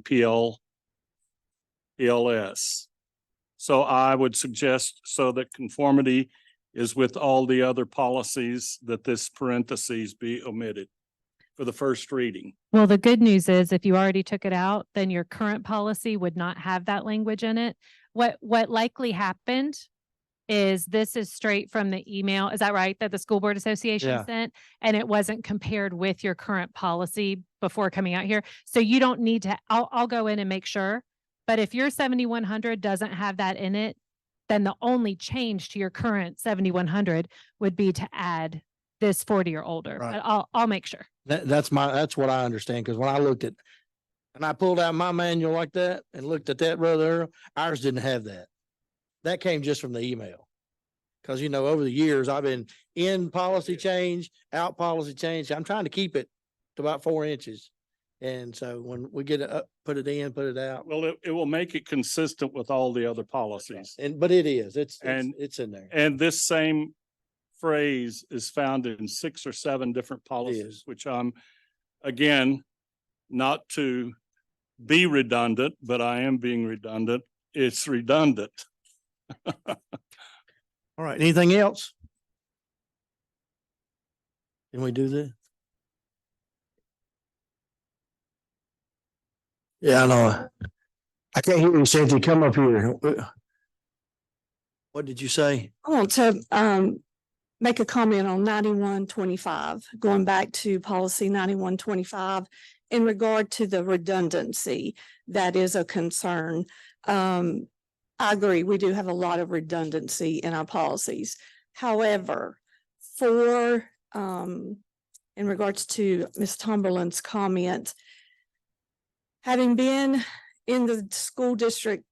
[SPEAKER 3] PLS. So I would suggest, so that conformity is with all the other policies, that this parentheses be omitted for the first reading.
[SPEAKER 12] Well, the good news is if you already took it out, then your current policy would not have that language in it. What likely happened is this is straight from the email. Is that right? That the School Board Association
[SPEAKER 2] Yeah.
[SPEAKER 12] sent, and it wasn't compared with your current policy before coming out here. So you don't need to, I'll go in and make sure. But if your 7100 doesn't have that in it, then the only change to your current 7100 would be to add this 40 or older.
[SPEAKER 2] Right.
[SPEAKER 12] But I'll make sure.
[SPEAKER 2] That's what I understand. Cause when I looked at, and I pulled out my manual like that and looked at that brother, ours didn't have that. That came just from the email. Cause you know, over the years, I've been in policy change, out policy change. I'm trying to keep it to about 4 inches. And so when we get it up, put it in, put it out.
[SPEAKER 3] Well, it will make it consistent with all the other policies.
[SPEAKER 2] But it is, it's
[SPEAKER 3] And-
[SPEAKER 2] in there.
[SPEAKER 3] And this same phrase is found in 6 or 7 different policies,
[SPEAKER 2] is.
[SPEAKER 3] which I'm, again, not to be redundant, but I am being redundant. It's redundant.
[SPEAKER 2] All right, anything else? Can we do this? Yeah, I know. I can't hear you, Cynthia. Come up here. What did you say?
[SPEAKER 15] I want to make a comment on 9125, going back to policy 9125 in regard to the redundancy. That is a concern. I agree, we do have a lot of redundancy in our policies. However, in regards to Ms. Tomberlin's comment, having been in the school district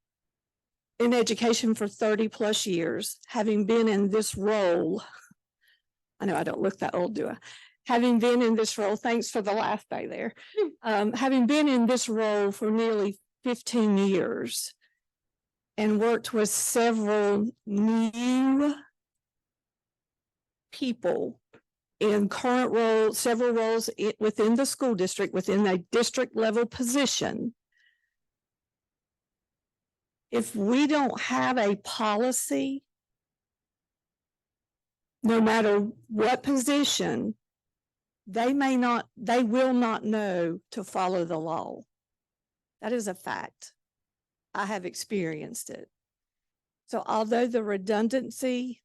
[SPEAKER 15] in education for 30+ years, having been in this role, I know I don't look that old, do I? Having been in this role, thanks for the laugh back there. Having been in this role for nearly 15 years and worked with several new people in current roles, several roles within the school district, within a district level position. If we don't have a policy, no matter what position, they will not know to follow the law. That is a fact. I have experienced it. So although the redundancy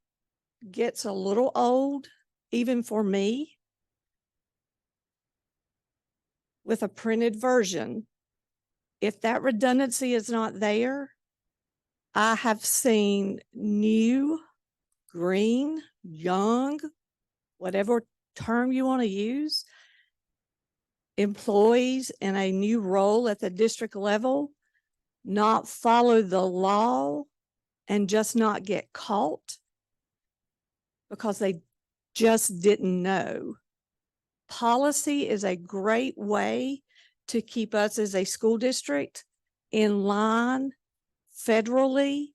[SPEAKER 15] gets a little old, even for me, with a printed version, if that redundancy is not there, I have seen new, green, young, whatever term you want to use, employees in a new role at the district level not follow the law and just not get caught because they just didn't know. Policy is a great way to keep us as a school district in line federally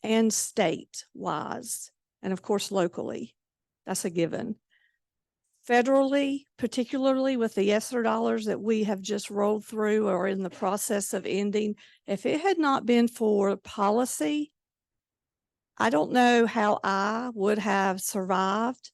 [SPEAKER 15] and state-wise, and of course, locally. That's a given. Federally, particularly with the ESSER dollars that we have just rolled through or in the process of ending, if it had not been for policy, I don't know how I would have survived.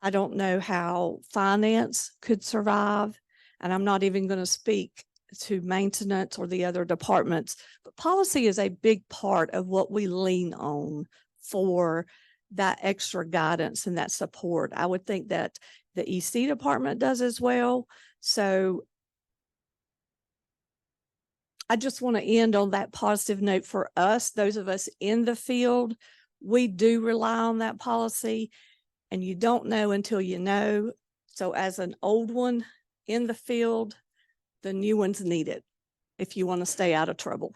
[SPEAKER 15] I don't know how finance could survive. And I'm not even going to speak to maintenance or the other departments, but policy is a big part of what we lean on for that extra guidance and that support. I would think that the EC department does as well. So I just want to end on that positive note for us, those of us in the field. We do rely on that policy, and you don't know until you know. So as an old one in the field, the new ones need it if you want to stay out of trouble.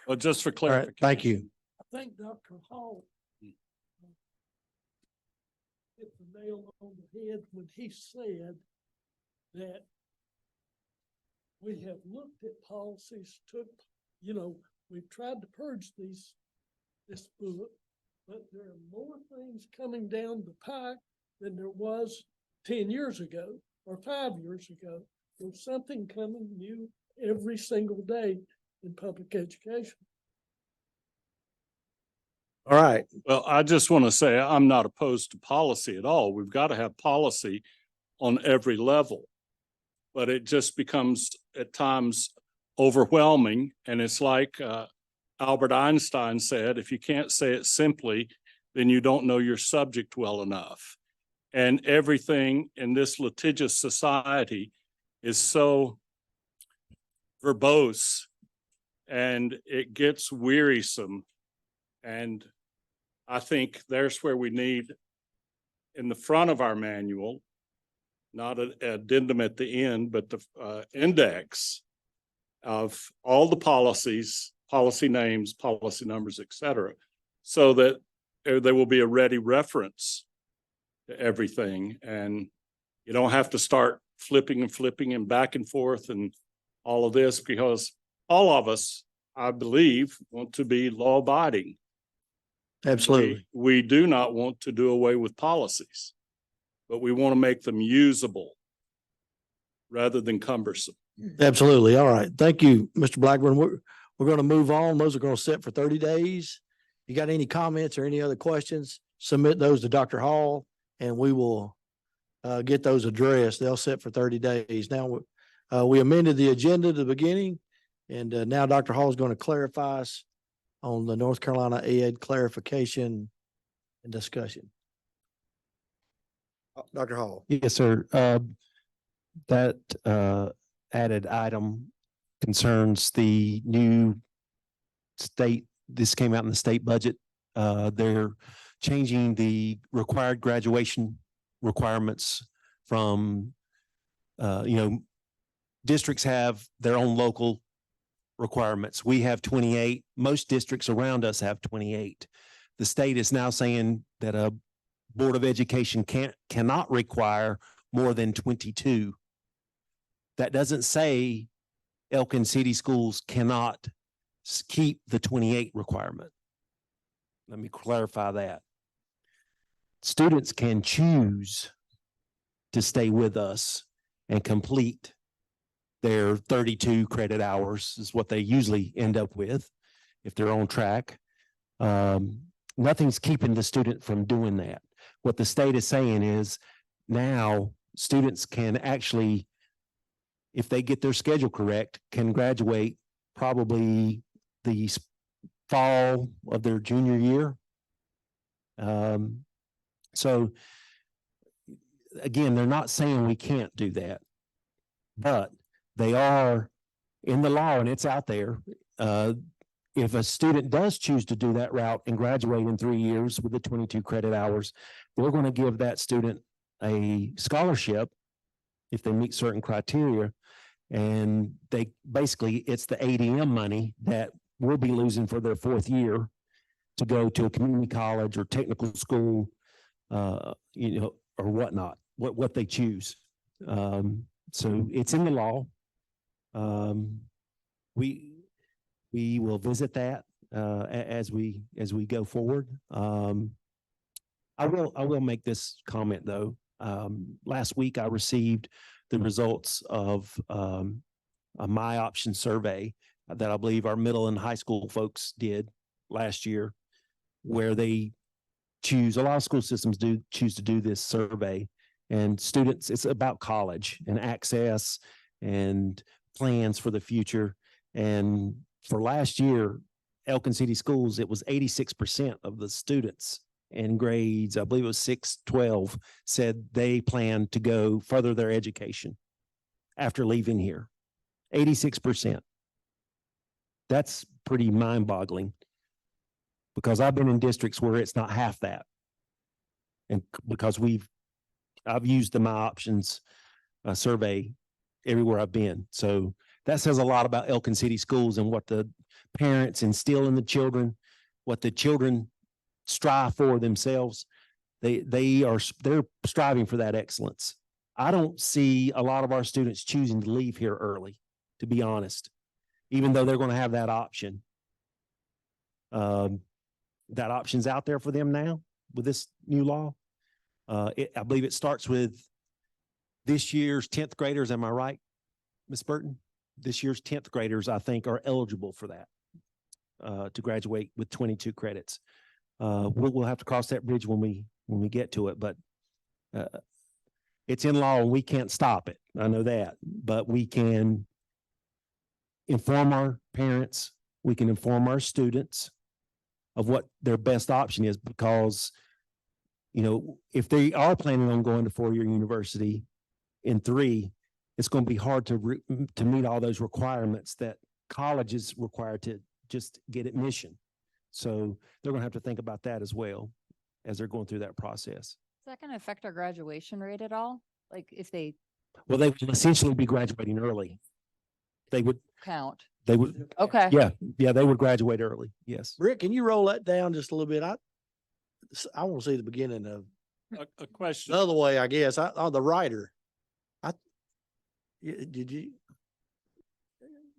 [SPEAKER 3] Well, just for
[SPEAKER 2] All right,
[SPEAKER 3] clarification.
[SPEAKER 2] thank you.
[SPEAKER 4] I think Dr. Hall hit the nail on the head when he said that we have looked at policies, we've tried to purge this book, but there are more things coming down the pike than there was 10 years ago or 5 years ago. There's something coming new every single day in public education.
[SPEAKER 2] All right.
[SPEAKER 3] Well, I just want to say I'm not opposed to policy at all. We've got to have policy on every level. But it just becomes at times overwhelming. And it's like Albert Einstein said, if you can't say it simply, then you don't know your subject well enough. And everything in this litigious society is so verbose and it gets wearisome. And I think there's where we need, in the front of our manual, not an addendum at the end, but the index of all the policies, policy names, policy numbers, et cetera, so that there will be a ready reference to everything. And you don't have to start flipping and back and forth and all of this, because all of us, I believe, want to be law abiding.
[SPEAKER 2] Absolutely.
[SPEAKER 3] We do not want to do away with policies, but we want to make them usable rather than cumbersome.
[SPEAKER 2] Absolutely. All right. Thank you, Mr. Blackburn. We're going to move on. Those are going to sit for 30 days. You got any comments or any other questions, submit those to Dr. Hall and we will get those addressed. They'll sit for 30 days. Now, we amended the agenda at the beginning, and now Dr. Hall is going to clarify us on the North Carolina Ed clarification and discussion. Dr. Hall.
[SPEAKER 1] Yes, sir. That added item concerns the new state. This came out in the state budget. They're changing the required graduation requirements from, districts have their own local requirements. We have 28. Most districts around us have 28. The state is now saying that a Board of Education cannot require more than 22. That doesn't say Elkin City Schools cannot keep the 28 requirement. Let me clarify that. Students can choose to stay with us and complete their 32 credit hours is what they usually end up with if they're on track. Nothing's keeping the student from doing that. What the state is saying is now students can actually, if they get their schedule correct, can graduate probably the fall of their junior year. So again, they're not saying we can't do that, but they are in the law and it's out there. If a student does choose to do that route and graduate in 3 years with the 22 credit hours, we're going to give that student a scholarship if they meet certain criteria. And they basically, it's the ADM money that we'll be losing for their 4th year to go to a community college or technical school or whatnot, what they choose. So it's in the law. We will visit that as we go forward. I will make this comment though. Last week I received the results of a My Option survey that I believe our middle and high school folks did last year, where they choose, a lot of school systems do choose to do this survey, and students, it's about college and access and plans for the future. And for last year, Elkin City Schools, it was 86% of the students in grades, I believe it was 6-12, said they plan to go further their education after leaving here. 86%. That's pretty mind-boggling, because I've been in districts where it's not half that. And because I've used the My Options survey everywhere I've been. So that says a lot about Elkin City Schools and what the parents instill in the children, what the children strive for themselves. They're striving for that excellence. I don't see a lot of our students choosing to leave here early, to be honest, even though they're going to have that option. That option's out there for them now with this new law. I believe it starts with this year's 10th graders. Am I right, Ms. Burton? This year's 10th graders, I think, are eligible for that, to graduate with 22 credits. We'll have to cross that bridge when we get to it, but it's in law and we can't stop it. I know that, but we can inform our parents, we can inform our students of what their best option is, because, if they are planning on going to four-year university in 3, it's going to be hard to meet all those requirements that colleges require to just get admission. So they're going to have to think about that as well as they're going through that process.
[SPEAKER 13] Is that going to affect our graduation rate at all? Like if they
[SPEAKER 1] Well, they would essentially be graduating early. They would
[SPEAKER 13] count?
[SPEAKER 1] They would.
[SPEAKER 13] Okay.
[SPEAKER 1] Yeah, they would graduate early. Yes.
[SPEAKER 2] Rick, can you roll that down just a little bit? I want to see the beginning of
[SPEAKER 3] A question.
[SPEAKER 2] the other way, I guess. The writer. Did you?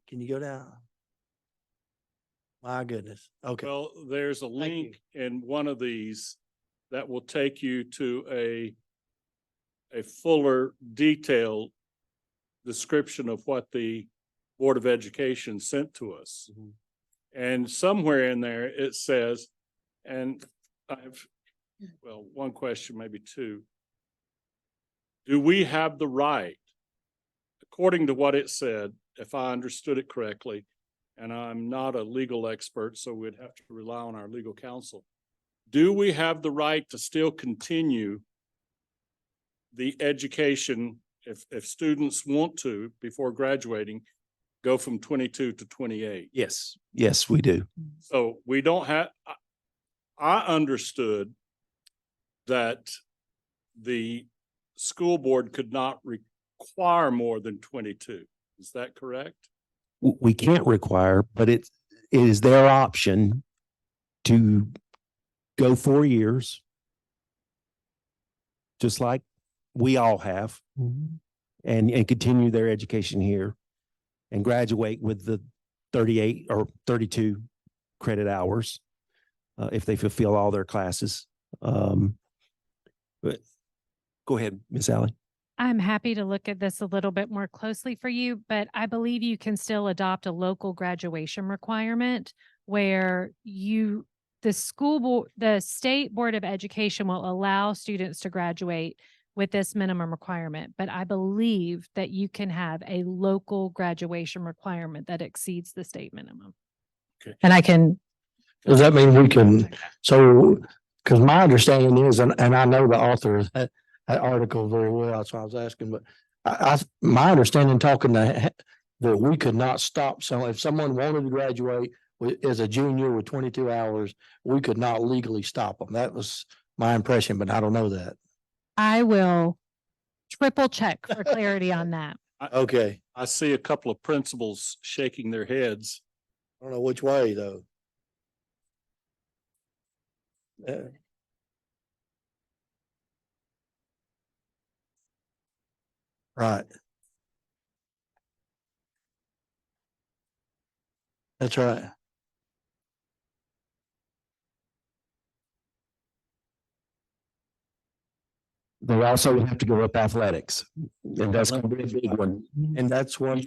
[SPEAKER 2] Can you go down? My goodness. Okay.
[SPEAKER 3] Well, there's a link in one of these that will take you to a fuller detailed description of what the Board of Education sent to us. And somewhere in there it says, and one question, maybe two. Do we have the right, according to what it said, if I understood it correctly, and I'm not a legal expert, so we'd have to rely on our legal counsel. Do we have the right to still continue the education if students want to, before graduating, go from 22 to 28?
[SPEAKER 1] Yes, we do.
[SPEAKER 3] So we don't have, I understood that the school board could not require more than 22. Is that correct?
[SPEAKER 1] We can't require, but it is their option to go 4 years, just like we all have, and continue their education here and graduate with the 38 or 32 credit hours if they fulfill all their classes. But go ahead, Miss Allie.
[SPEAKER 12] I'm happy to look at this a little bit more closely for you, but I believe you can still adopt a local graduation requirement where the state board of education will allow students to graduate with this minimum requirement. But I believe that you can have a local graduation requirement that exceeds the state minimum.
[SPEAKER 3] Okay.
[SPEAKER 12] And I can.
[SPEAKER 2] Does that mean we can, because my understanding is, and I know the author of that article very well, that's why I was asking, but my understanding talking that we could not stop. So if someone wanted to graduate as a junior with 22 hours, we could not legally stop them. That was my impression, but I don't know that.
[SPEAKER 12] I will triple check for clarity on that.
[SPEAKER 2] Okay.
[SPEAKER 3] I see a couple of principals shaking their heads.
[SPEAKER 2] I don't know which way though. Right. That's right.
[SPEAKER 1] They also have to go up athletics, and that's going to be a big one.
[SPEAKER 2] And that's what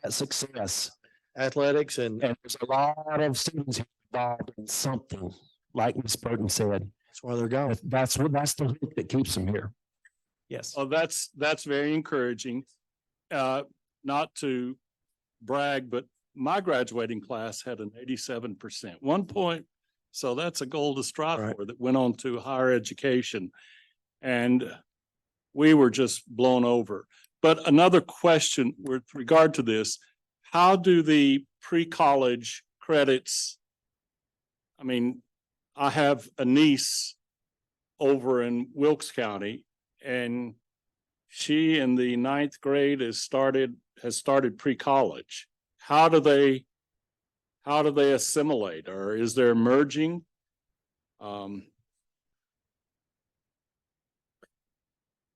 [SPEAKER 1] That success.
[SPEAKER 2] athletics and
[SPEAKER 1] And there's a lot of students involved in something, like Ms. Burton said.
[SPEAKER 2] that's why they're going.
[SPEAKER 1] That's the hook that keeps them here. Yes.
[SPEAKER 3] Oh, that's very encouraging. Not to brag, but my graduating class had an 87%, 1 point. So that's a goal to strive
[SPEAKER 2] Right.
[SPEAKER 3] for, that went on to higher education. And we were just blown over. But another question with regard to this, how do the pre-college credits? I mean, I have a niece over in Wilkes County, and she in the 9th grade has started pre-college. How do they assimilate, or is there merging?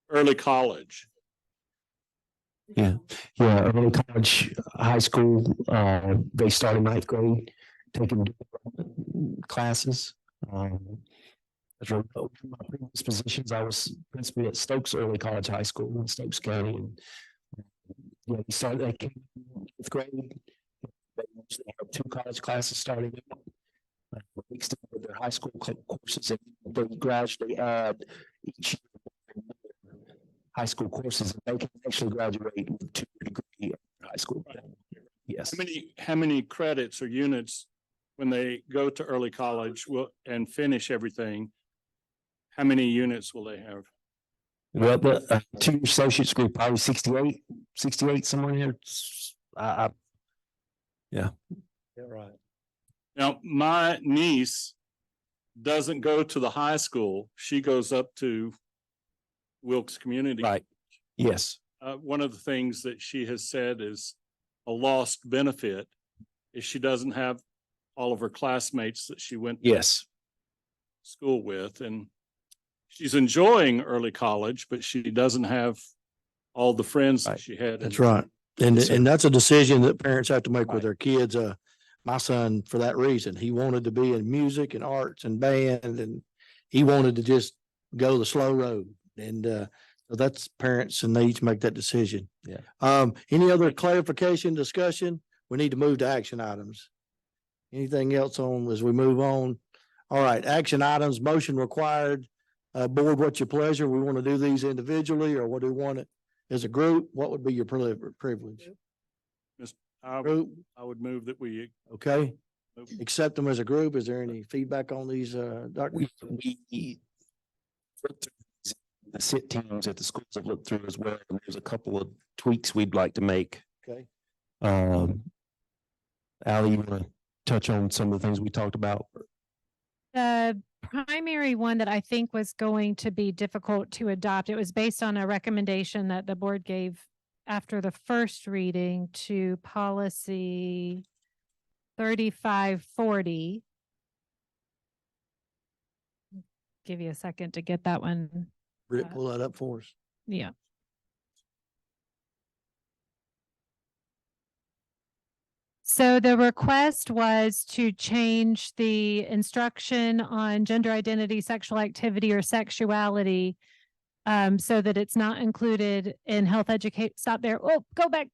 [SPEAKER 3] Early college.
[SPEAKER 1] Yeah, early college, high school, they start in 9th grade, taking classes. That's one of my previous positions. I was principal at Stokes Early College High School in Stokes County, and they came in 8th grade. They usually have 2 college classes starting out. Mixed in with their high school courses, and they gradually add each high school courses, and they can actually graduate with a 2-year degree in high school. Yes.
[SPEAKER 3] How many credits or units when they go to early college and finish everything? How many units will they have?
[SPEAKER 1] Well, the 2 associates group, probably 68 somewhere in here. Yeah.
[SPEAKER 2] Yeah, right.
[SPEAKER 3] Now, my niece doesn't go to the high school. She goes up to Wilkes Community.
[SPEAKER 1] Right. Yes.
[SPEAKER 3] One of the things that she has said is a lost benefit is she doesn't have all of her classmates that she went to
[SPEAKER 1] Yes.
[SPEAKER 3] school with, and she's enjoying early college, but she doesn't have all the friends that she had.
[SPEAKER 2] That's right. And,
[SPEAKER 1] Yes, sir.
[SPEAKER 2] and that's a decision that parents have to make
[SPEAKER 1] Right.
[SPEAKER 2] with their kids. My son, for that reason, he wanted to be in music and arts and band, and he wanted to just go the slow road. And, so that's parents, and they each make that decision.
[SPEAKER 1] Yeah.
[SPEAKER 2] Any other clarification, discussion? We need to move to action items. Anything else on as we move on? All right, action items, motion required. Board, what's your pleasure? We want to do these individually, or what do we want it as a group? What would be your privilege? Group,
[SPEAKER 3] I would move that we
[SPEAKER 2] okay? Accept them as a group. Is there any feedback on these, Dr.?
[SPEAKER 1] We looked through these, the sit teams at the schools have looked through as well, and there's a couple of tweaks we'd like to make.
[SPEAKER 2] Okay.
[SPEAKER 1] Ally, you want to touch on some of the things we talked about?
[SPEAKER 12] The primary one that I think was going to be difficult to adopt, it was based on a recommendation that the board gave after the first reading to policy 3540. Give you a second to get that one.
[SPEAKER 2] Britt, pull that up for us.
[SPEAKER 12] Yeah. So the request was to change the instruction on gender identity, sexual activity, or sexuality so that it's not included in health educate. Stop there. Oh, go back.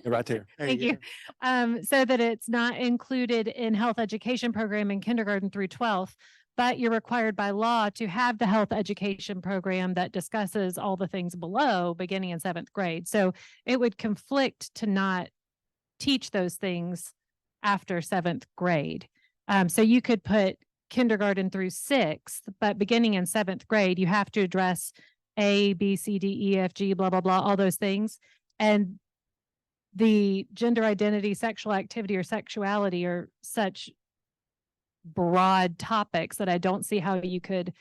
[SPEAKER 1] Right there.
[SPEAKER 12] Thank you. So that it's not included in health education program in kindergarten through 12th, but you're required by law to have the health education program that discusses all the things below beginning in 7th grade. So it would conflict to not teach those things after 7th grade. So you could put kindergarten through 6th, but beginning in 7th grade, you have to address A, B, C, D, E, F, G, blah, blah, blah, all those things. And the gender identity, sexual activity, or sexuality are such broad topics that I don't see how you could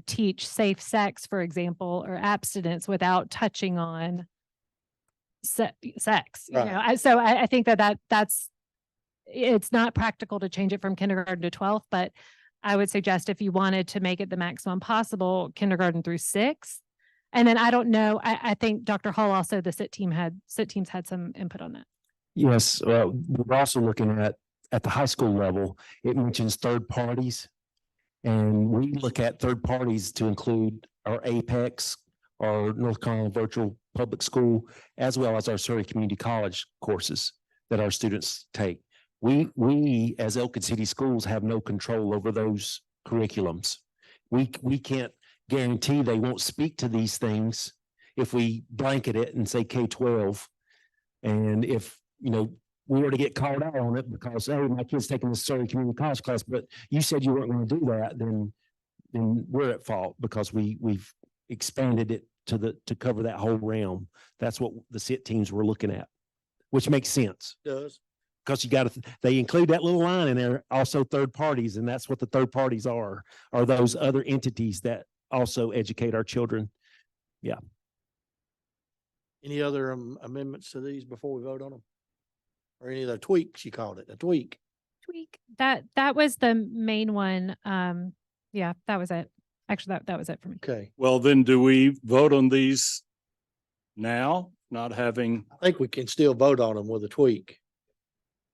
[SPEAKER 12] teach safe sex, for example, or abstinence without touching on sex.
[SPEAKER 2] Right.
[SPEAKER 12] So I think that's it's not practical to change it from kindergarten to 12th, but I would suggest if you wanted to make it the maximum possible, kindergarten through 6th, And then I don't know, I think Dr. Hall also, the SIT teams had some input on that.
[SPEAKER 1] Yes, we're also looking at the high school level, it mentions third parties. And we look at third parties to include our Apex, our North Carolina Virtual Public School, as well as our Surrey Community College courses that our students take. We as Elkin City Schools have no control over those curriculums. We can't guarantee they won't speak to these things if we blanket it and say K-12. And if, we were to get called out on it because, hey, my kid's taking this Surrey Community College class, but you said you weren't going to do that, then we're at fault because we've expanded it to cover that whole realm. That's what the SIT teams were looking at, which makes sense.
[SPEAKER 2] Does.
[SPEAKER 1] Because they include that little line in there, also third parties, and that's what the third parties are those other entities that also educate our children. Yeah.
[SPEAKER 2] Any other amendments to these before we vote on them? Or any of the tweaks, you called it, a tweak?
[SPEAKER 12] Tweak. That was the main one. Yeah, that was it. Actually, that was it for me.
[SPEAKER 2] Okay.
[SPEAKER 3] Well, then do we vote on these now, not having?
[SPEAKER 2] I think we can still vote on them with a tweak.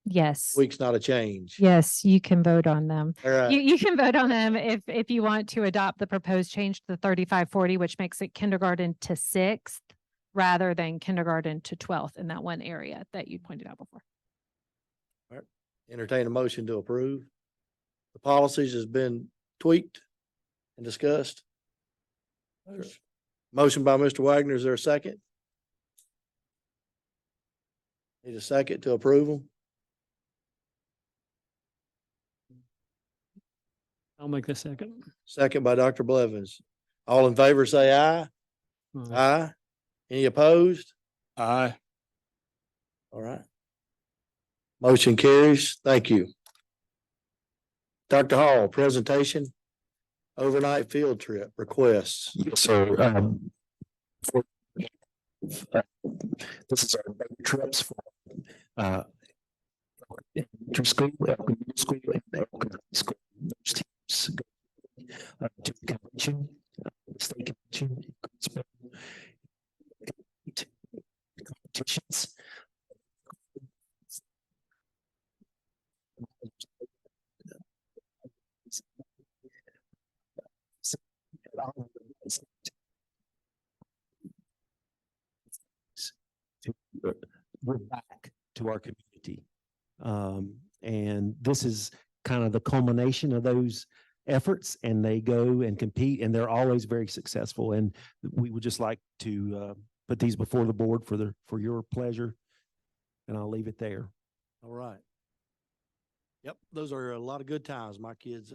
[SPEAKER 12] Yes.
[SPEAKER 2] Tweak's not a change.
[SPEAKER 12] Yes, you can vote on them.
[SPEAKER 2] All right.
[SPEAKER 12] You can vote on them if you want to adopt the proposed change to the 3540, which makes it kindergarten to 6th rather than kindergarten to 12th in that one area that you pointed out before.
[SPEAKER 2] All right. Entertain a motion to approve. The policies has been tweaked and discussed. Motion by Mr. Wagner. Is there a second? Need a second to approve them?
[SPEAKER 4] I'll make the second.
[SPEAKER 2] Second by Dr. Blevins. All in favor, say aye. Aye. Any opposed?
[SPEAKER 3] Aye.
[SPEAKER 2] All right. Motion carries. Thank you. Dr. Hall, presentation, overnight field trip requests.
[SPEAKER 1] Yes, sir. This is our trips for elementary school, Elkin Middle School, and Elkin High School. Those teams go to the convention, state convention, competitions. We're back to our community. And this is kind of the culmination of those efforts, and they go and compete, and they're always very successful. And we would just like to put these before the board for your pleasure, and I'll leave it there.
[SPEAKER 2] All right. Yep, those are a lot of good times. My kids,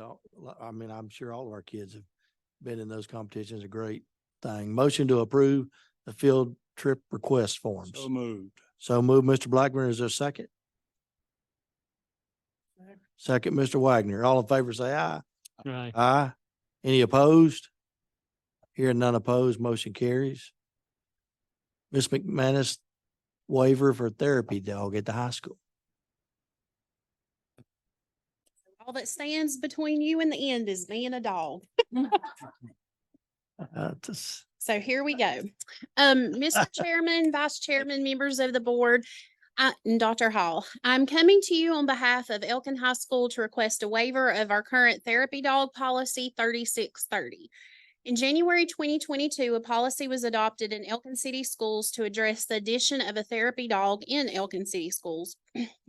[SPEAKER 2] I'm sure all of our kids have been in those competitions. A great thing. Motion to approve the field trip request forms.
[SPEAKER 3] So moved.
[SPEAKER 2] So moved, Mr. Blackburn. Is there a second? Second, Mr. Wagner. All in favor, say aye.
[SPEAKER 4] Aye.
[SPEAKER 2] Aye. Any opposed? Hearing none opposed, motion carries. Ms. McManus, waiver for therapy dog at the high school.
[SPEAKER 16] All that stands between you and the end is being a dog. So here we go. Mr. Chairman, Vice Chairman, members of the board, and Dr. Hall, I'm coming to you on behalf of Elkin High School to request a waiver of our current therapy dog policy 3630. In January 2022, a policy was adopted in Elkin City Schools to address the addition of a therapy dog in Elkin City Schools.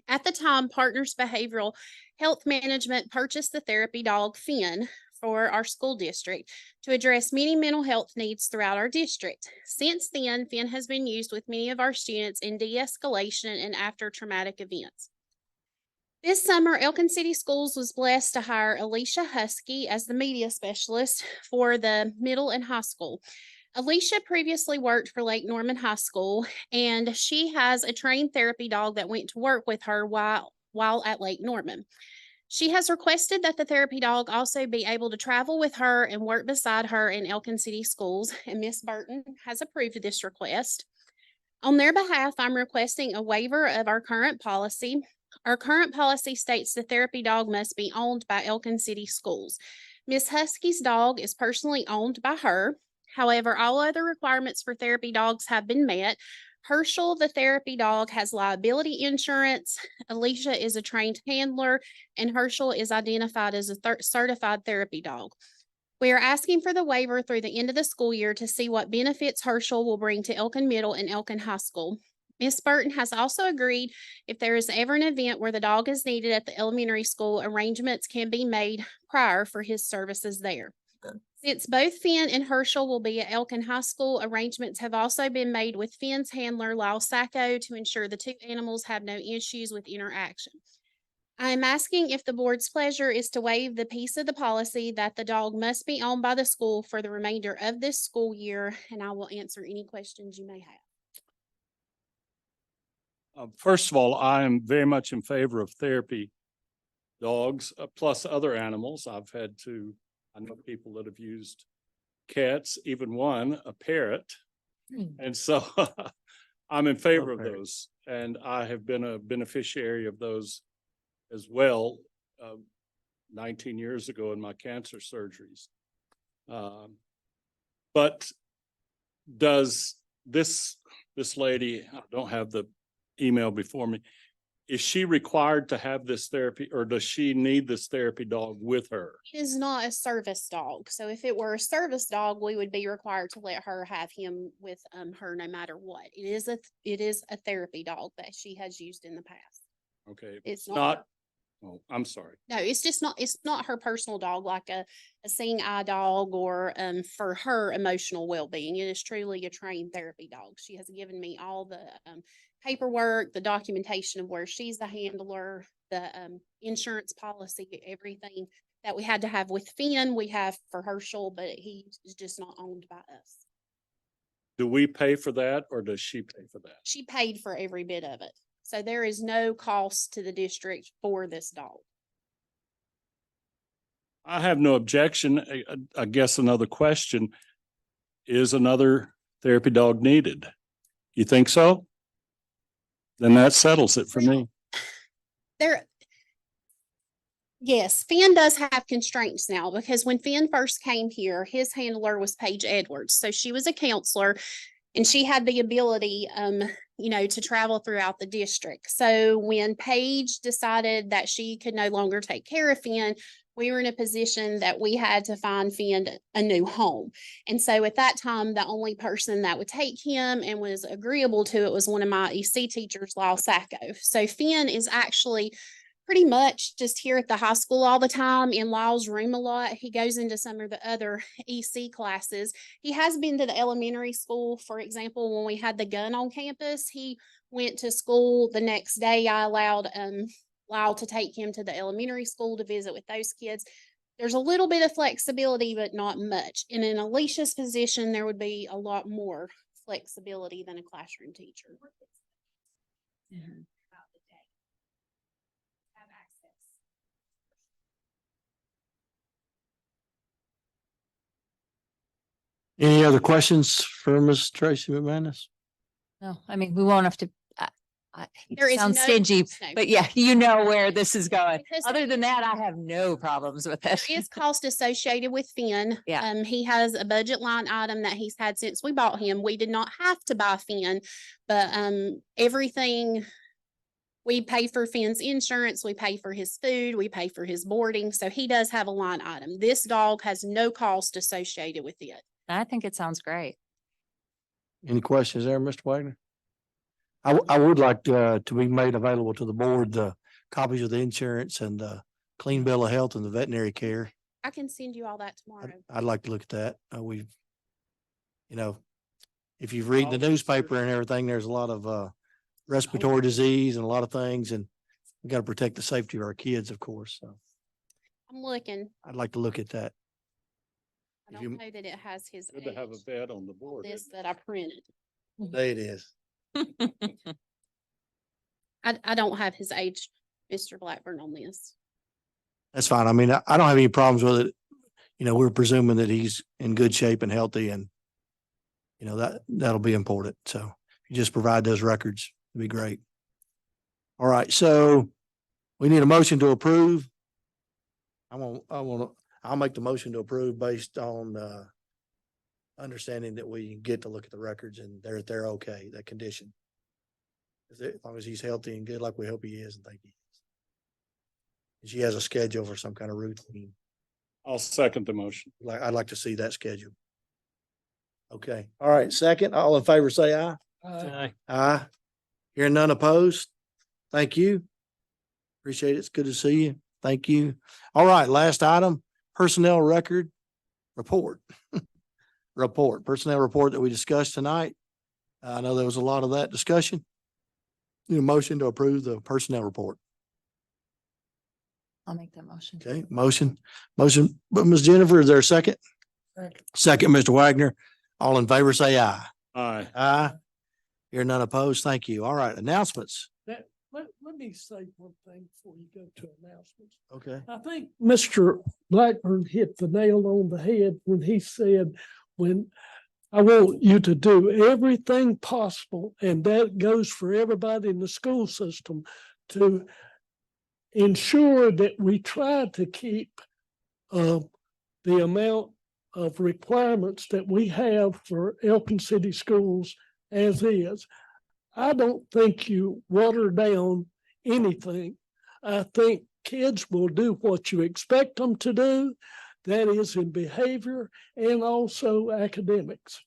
[SPEAKER 16] At the time, Partners Behavioral Health Management purchased the therapy dog Finn for our school district to address many mental health needs throughout our district. Since then, Finn has been used with many of our students in de-escalation and after traumatic events. This summer, Elkin City Schools was blessed to hire Alicia Husky as the media specialist for the middle and high school. Alicia previously worked for Lake Norman High School, and she has a trained therapy dog that went to work with her while at Lake Norman. She has requested that the therapy dog also be able to travel with her and work beside her in Elkin City Schools, and Ms. Burton has approved this request. On their behalf, I'm requesting a waiver of our current policy. Our current policy states the therapy dog must be owned by Elkin City Schools. Ms. Husky's dog is personally owned by her. However, all other requirements for therapy dogs have been met. Herschel, the therapy dog, has liability insurance. Alicia is a trained handler, and Herschel is identified as a certified therapy dog. We are asking for the waiver through the end of the school year to see what benefits Herschel will bring to Elkin Middle and Elkin High School. Ms. Burton has also agreed if there is ever an event where the dog is needed at the elementary school, arrangements can be made prior for his services there. Since both Finn and Herschel will be at Elkin High School, arrangements have also been made with Finn's handler, Lyle Sacco, to ensure the two animals have no issues with interaction. I am asking if the board's pleasure is to waive the piece of the policy that the dog must be owned by the school for the remainder of this school year, and I will answer any questions you may have.
[SPEAKER 3] First of all, I am very much in favor of therapy dogs, plus other animals. I know people that have used cats, even one, a parrot. And so I'm in favor of those. And I have been a beneficiary of those as well, 19 years ago in my cancer surgeries. But does this lady, I don't have the email before me, is she required to have this therapy, or does she need this therapy dog with her?
[SPEAKER 16] It is not a service dog. So if it were a service dog, we would be required to let her have him with her no matter what. It is a therapy dog that she has used in the past.
[SPEAKER 3] Okay.
[SPEAKER 16] It's not.
[SPEAKER 3] Oh, I'm sorry.
[SPEAKER 16] No, it's not her personal dog, like a seeing eye dog or for her emotional well-being. It is truly a trained therapy dog. She has given me all the paperwork, the documentation of where she's the handler, the insurance policy, everything that we had to have with Finn, we have for Herschel, but he is just not owned by us.
[SPEAKER 3] Do we pay for that, or does she pay for that?
[SPEAKER 16] She paid for every bit of it. So there is no cost to the district for this dog.
[SPEAKER 3] I have no objection. I guess another question, is another therapy dog needed? You think so? Then that settles it for me.
[SPEAKER 16] Yes, Finn does have constraints now, because when Finn first came here, his handler was Paige Edwards. So she was a counselor and she had the ability, to travel throughout the district. So when Paige decided that she could no longer take care of Finn, we were in a position that we had to find Finn a new home. And so at that time, the only person that would take him and was agreeable to it was one of my EC teachers, Lyle Sacco. So Finn is actually pretty much just here at the high school all the time, in Lyle's room a lot. He goes into some of the other EC classes. He has been to the elementary school. For example, when we had the gun on campus, he went to school the next day. I allowed Lyle to take him to the elementary school to visit with those kids. There's a little bit of flexibility, but not much. And in Alicia's position, there would be a lot more flexibility than a classroom teacher.
[SPEAKER 7] Mm-hmm.
[SPEAKER 2] Any other questions for Ms. Tracy McManus?
[SPEAKER 13] No, I mean, we won't have to,
[SPEAKER 16] There is
[SPEAKER 13] sounds
[SPEAKER 16] no
[SPEAKER 13] stingy,
[SPEAKER 16] cost, no.
[SPEAKER 13] but yeah, you know where this is going.
[SPEAKER 16] Because
[SPEAKER 13] Other than that, I have no problems with it.
[SPEAKER 16] there is cost associated with Finn.
[SPEAKER 13] Yeah.
[SPEAKER 16] He has a budget line item that he's had since we bought him. We did not have to buy Finn, but everything, we pay for Finn's insurance, we pay for his food, we pay for his boarding. So he does have a line item. This dog has no cost associated with it.
[SPEAKER 13] I think it sounds great.
[SPEAKER 2] Any questions there, Mr. Wagner? I would like to be made available to the board, the copies of the insurance and the clean bill of health and the veterinary care.
[SPEAKER 16] I can send you all that tomorrow.
[SPEAKER 2] I'd like to look at that. If you've read the newspaper and everything, there's a lot of respiratory disease and a lot of things, and we got to protect the safety of our kids, of course. So
[SPEAKER 16] I'm looking.
[SPEAKER 2] I'd like to look at that.
[SPEAKER 16] I don't know that it has his
[SPEAKER 3] Good to have a
[SPEAKER 16] age.
[SPEAKER 3] vet on the board.
[SPEAKER 16] This that I printed.
[SPEAKER 2] There it is.
[SPEAKER 16] I don't have his age, Mr. Blackburn, on this.
[SPEAKER 2] That's fine. I mean, I don't have any problems with it. We're presuming that he's in good shape and healthy, and that'll be important. So if you just provide those records, it'd be great. All right. So we need a motion to approve. I'll make the motion to approve based on understanding that we get to look at the records and they're okay, that condition. As long as he's healthy and good, like we hope he is and think he is. And she has a schedule for some kind of routine.
[SPEAKER 3] I'll second the motion.
[SPEAKER 2] I'd like to see that schedule. Okay, all right, second, all in favor, say aye.
[SPEAKER 4] Aye.
[SPEAKER 2] Aye. Hearing none opposed. Thank you. Appreciate it. It's good to see you. Thank you. All right, last item, personnel record report. Personnel report that we discussed tonight. I know there was a lot of that discussion. Need a motion to approve the personnel report.
[SPEAKER 13] I'll make that motion.
[SPEAKER 2] Okay, motion, but Ms. Jennifer, is there a second? Second, Mr. Wagner. All in favor, say aye.
[SPEAKER 3] Aye.
[SPEAKER 2] Aye. Hear none opposed. Thank you. All right, announcements.
[SPEAKER 4] Let me say one thing before you go to announcements.
[SPEAKER 2] Okay.
[SPEAKER 4] I think Mr. Blackburn hit the nail on the head when he said, when I want you to do everything possible, and that goes for everybody in the school system, to ensure that we try to keep the amount of requirements that we have for Elkin City Schools as is. I don't think you water down anything. I think kids will do what you expect them to do. That is in behavior and also academics.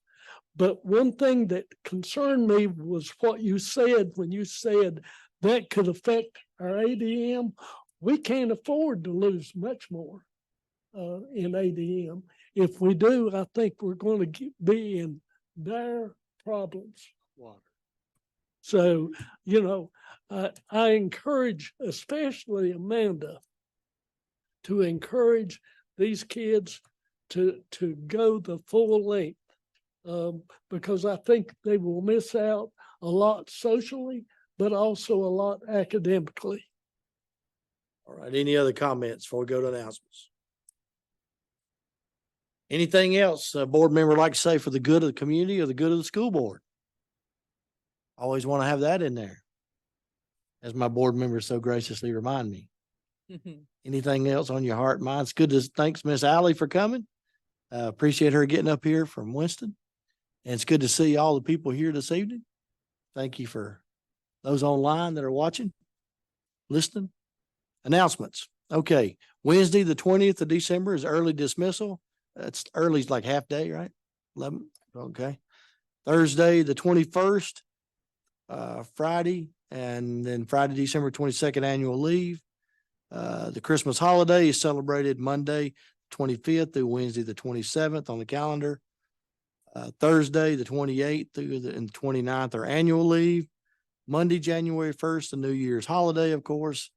[SPEAKER 4] But one thing that concerned me was what you said when you said that could affect our ADM. We can't afford to lose much more in ADM. If we do, I think we're going to be in dire problems.
[SPEAKER 3] Water.
[SPEAKER 4] So, I encourage, especially Amanda, to encourage these kids to go the full length, because I think they will miss out a lot socially, but also a lot academically.
[SPEAKER 2] All right, any other comments before we go to announcements? Anything else a board member would like to say for the good of the community or the good of the school board? Always want to have that in there, as my board members so graciously remind me. Anything else on your heart and mind? It's good to, thanks Miss Allie for coming. Appreciate her getting up here from Winston. And it's good to see all the people here this evening. Thank you for those online that are watching, listening. Announcements. Okay, Wednesday, the 20th of December is early dismissal. It's early, like half day, right? 11. Okay. Thursday, the 21st, Friday, and then Friday, December 22nd, annual leave. The Christmas holiday is celebrated Monday, 25th through Wednesday, the 27th on the calendar. Thursday, the 28th through the 29th are annual leave. Monday, January 1st, the New Year's holiday, of course.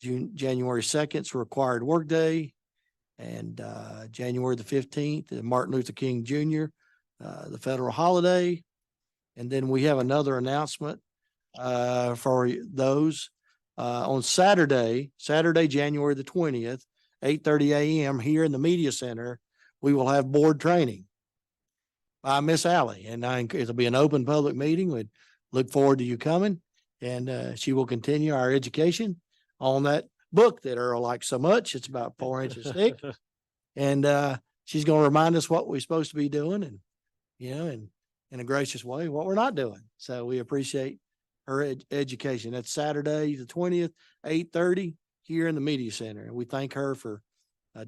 [SPEAKER 2] January 2nd is a required workday. And January the 15th, Martin Luther King Jr., the federal holiday. And then we have another announcement for those on Saturday, January the 20th, 8:30 a.m. here in the Media Center. We will have board training by Miss Allie, and it'll be an open public meeting. We'd look forward to you coming, and she will continue our education on that book that Earl likes so much. It's about 4 inches thick, and she's going to remind us what we're supposed to be doing, and in a gracious way, what we're not doing. So we appreciate her education. That's Saturday, the 20th, 8:30 here in the Media Center. And we thank her for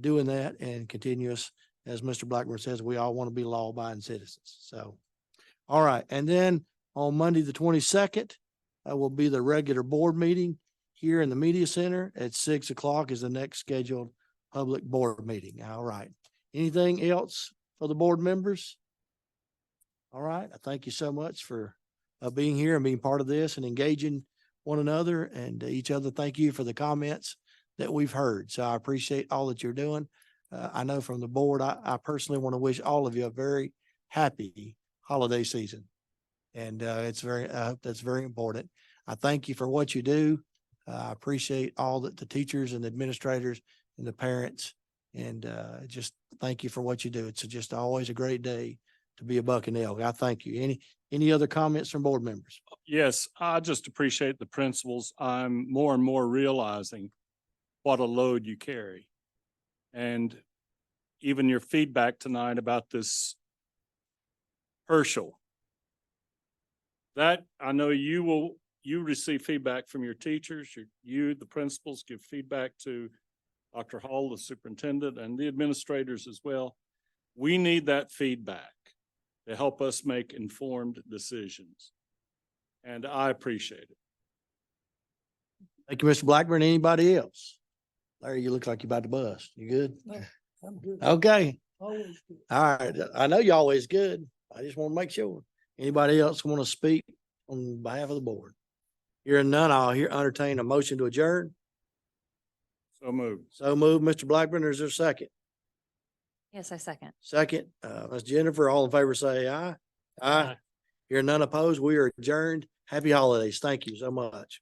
[SPEAKER 2] doing that and continuous, as Mr. Blackburn says, we all want to be law abiding citizens. So, all right. And then on Monday, the 22nd, will be the regular board meeting here in the Media Center at 6 o'clock is the next scheduled public board meeting. All right. Anything else for the board members? All right. I thank you so much for being here and being part of this and engaging one another and each other. Thank you for the comments that we've heard. So I appreciate all that you're doing. I know from the board, I personally want to wish all of you a very happy holiday season. And that's very important. I thank you for what you do. I appreciate all that the teachers and administrators and the parents, and just thank you for what you do. It's just always a great day to be a buck and elk. I thank you. Any other comments from board members?
[SPEAKER 3] Yes, I just appreciate the principals. I'm more and more realizing what a load you carry. And even your feedback tonight about this Herschel. That, I know you receive feedback from your teachers, the principals give feedback to Dr. Hall, the superintendent, and the administrators as well. We need that feedback to help us make informed decisions. And I appreciate it.
[SPEAKER 2] Thank you, Mr. Blackburn. Anybody else? Larry, you look like you're about to bust. You good?
[SPEAKER 4] No, I'm good.
[SPEAKER 2] Okay.
[SPEAKER 4] Always good.
[SPEAKER 2] All right. I know you're always good. I just want to make sure. Anybody else want to speak on behalf of the board? Hearing none, I'll entertain a motion to adjourn.
[SPEAKER 3] So moved.
[SPEAKER 2] So move, Mr. Blackburn. Is there a second?
[SPEAKER 13] Yes, I second.
[SPEAKER 2] Second, Ms. Jennifer, all in favor, say aye. Aye. Hearing none opposed, we are adjourned. Happy holidays. Thank you so much.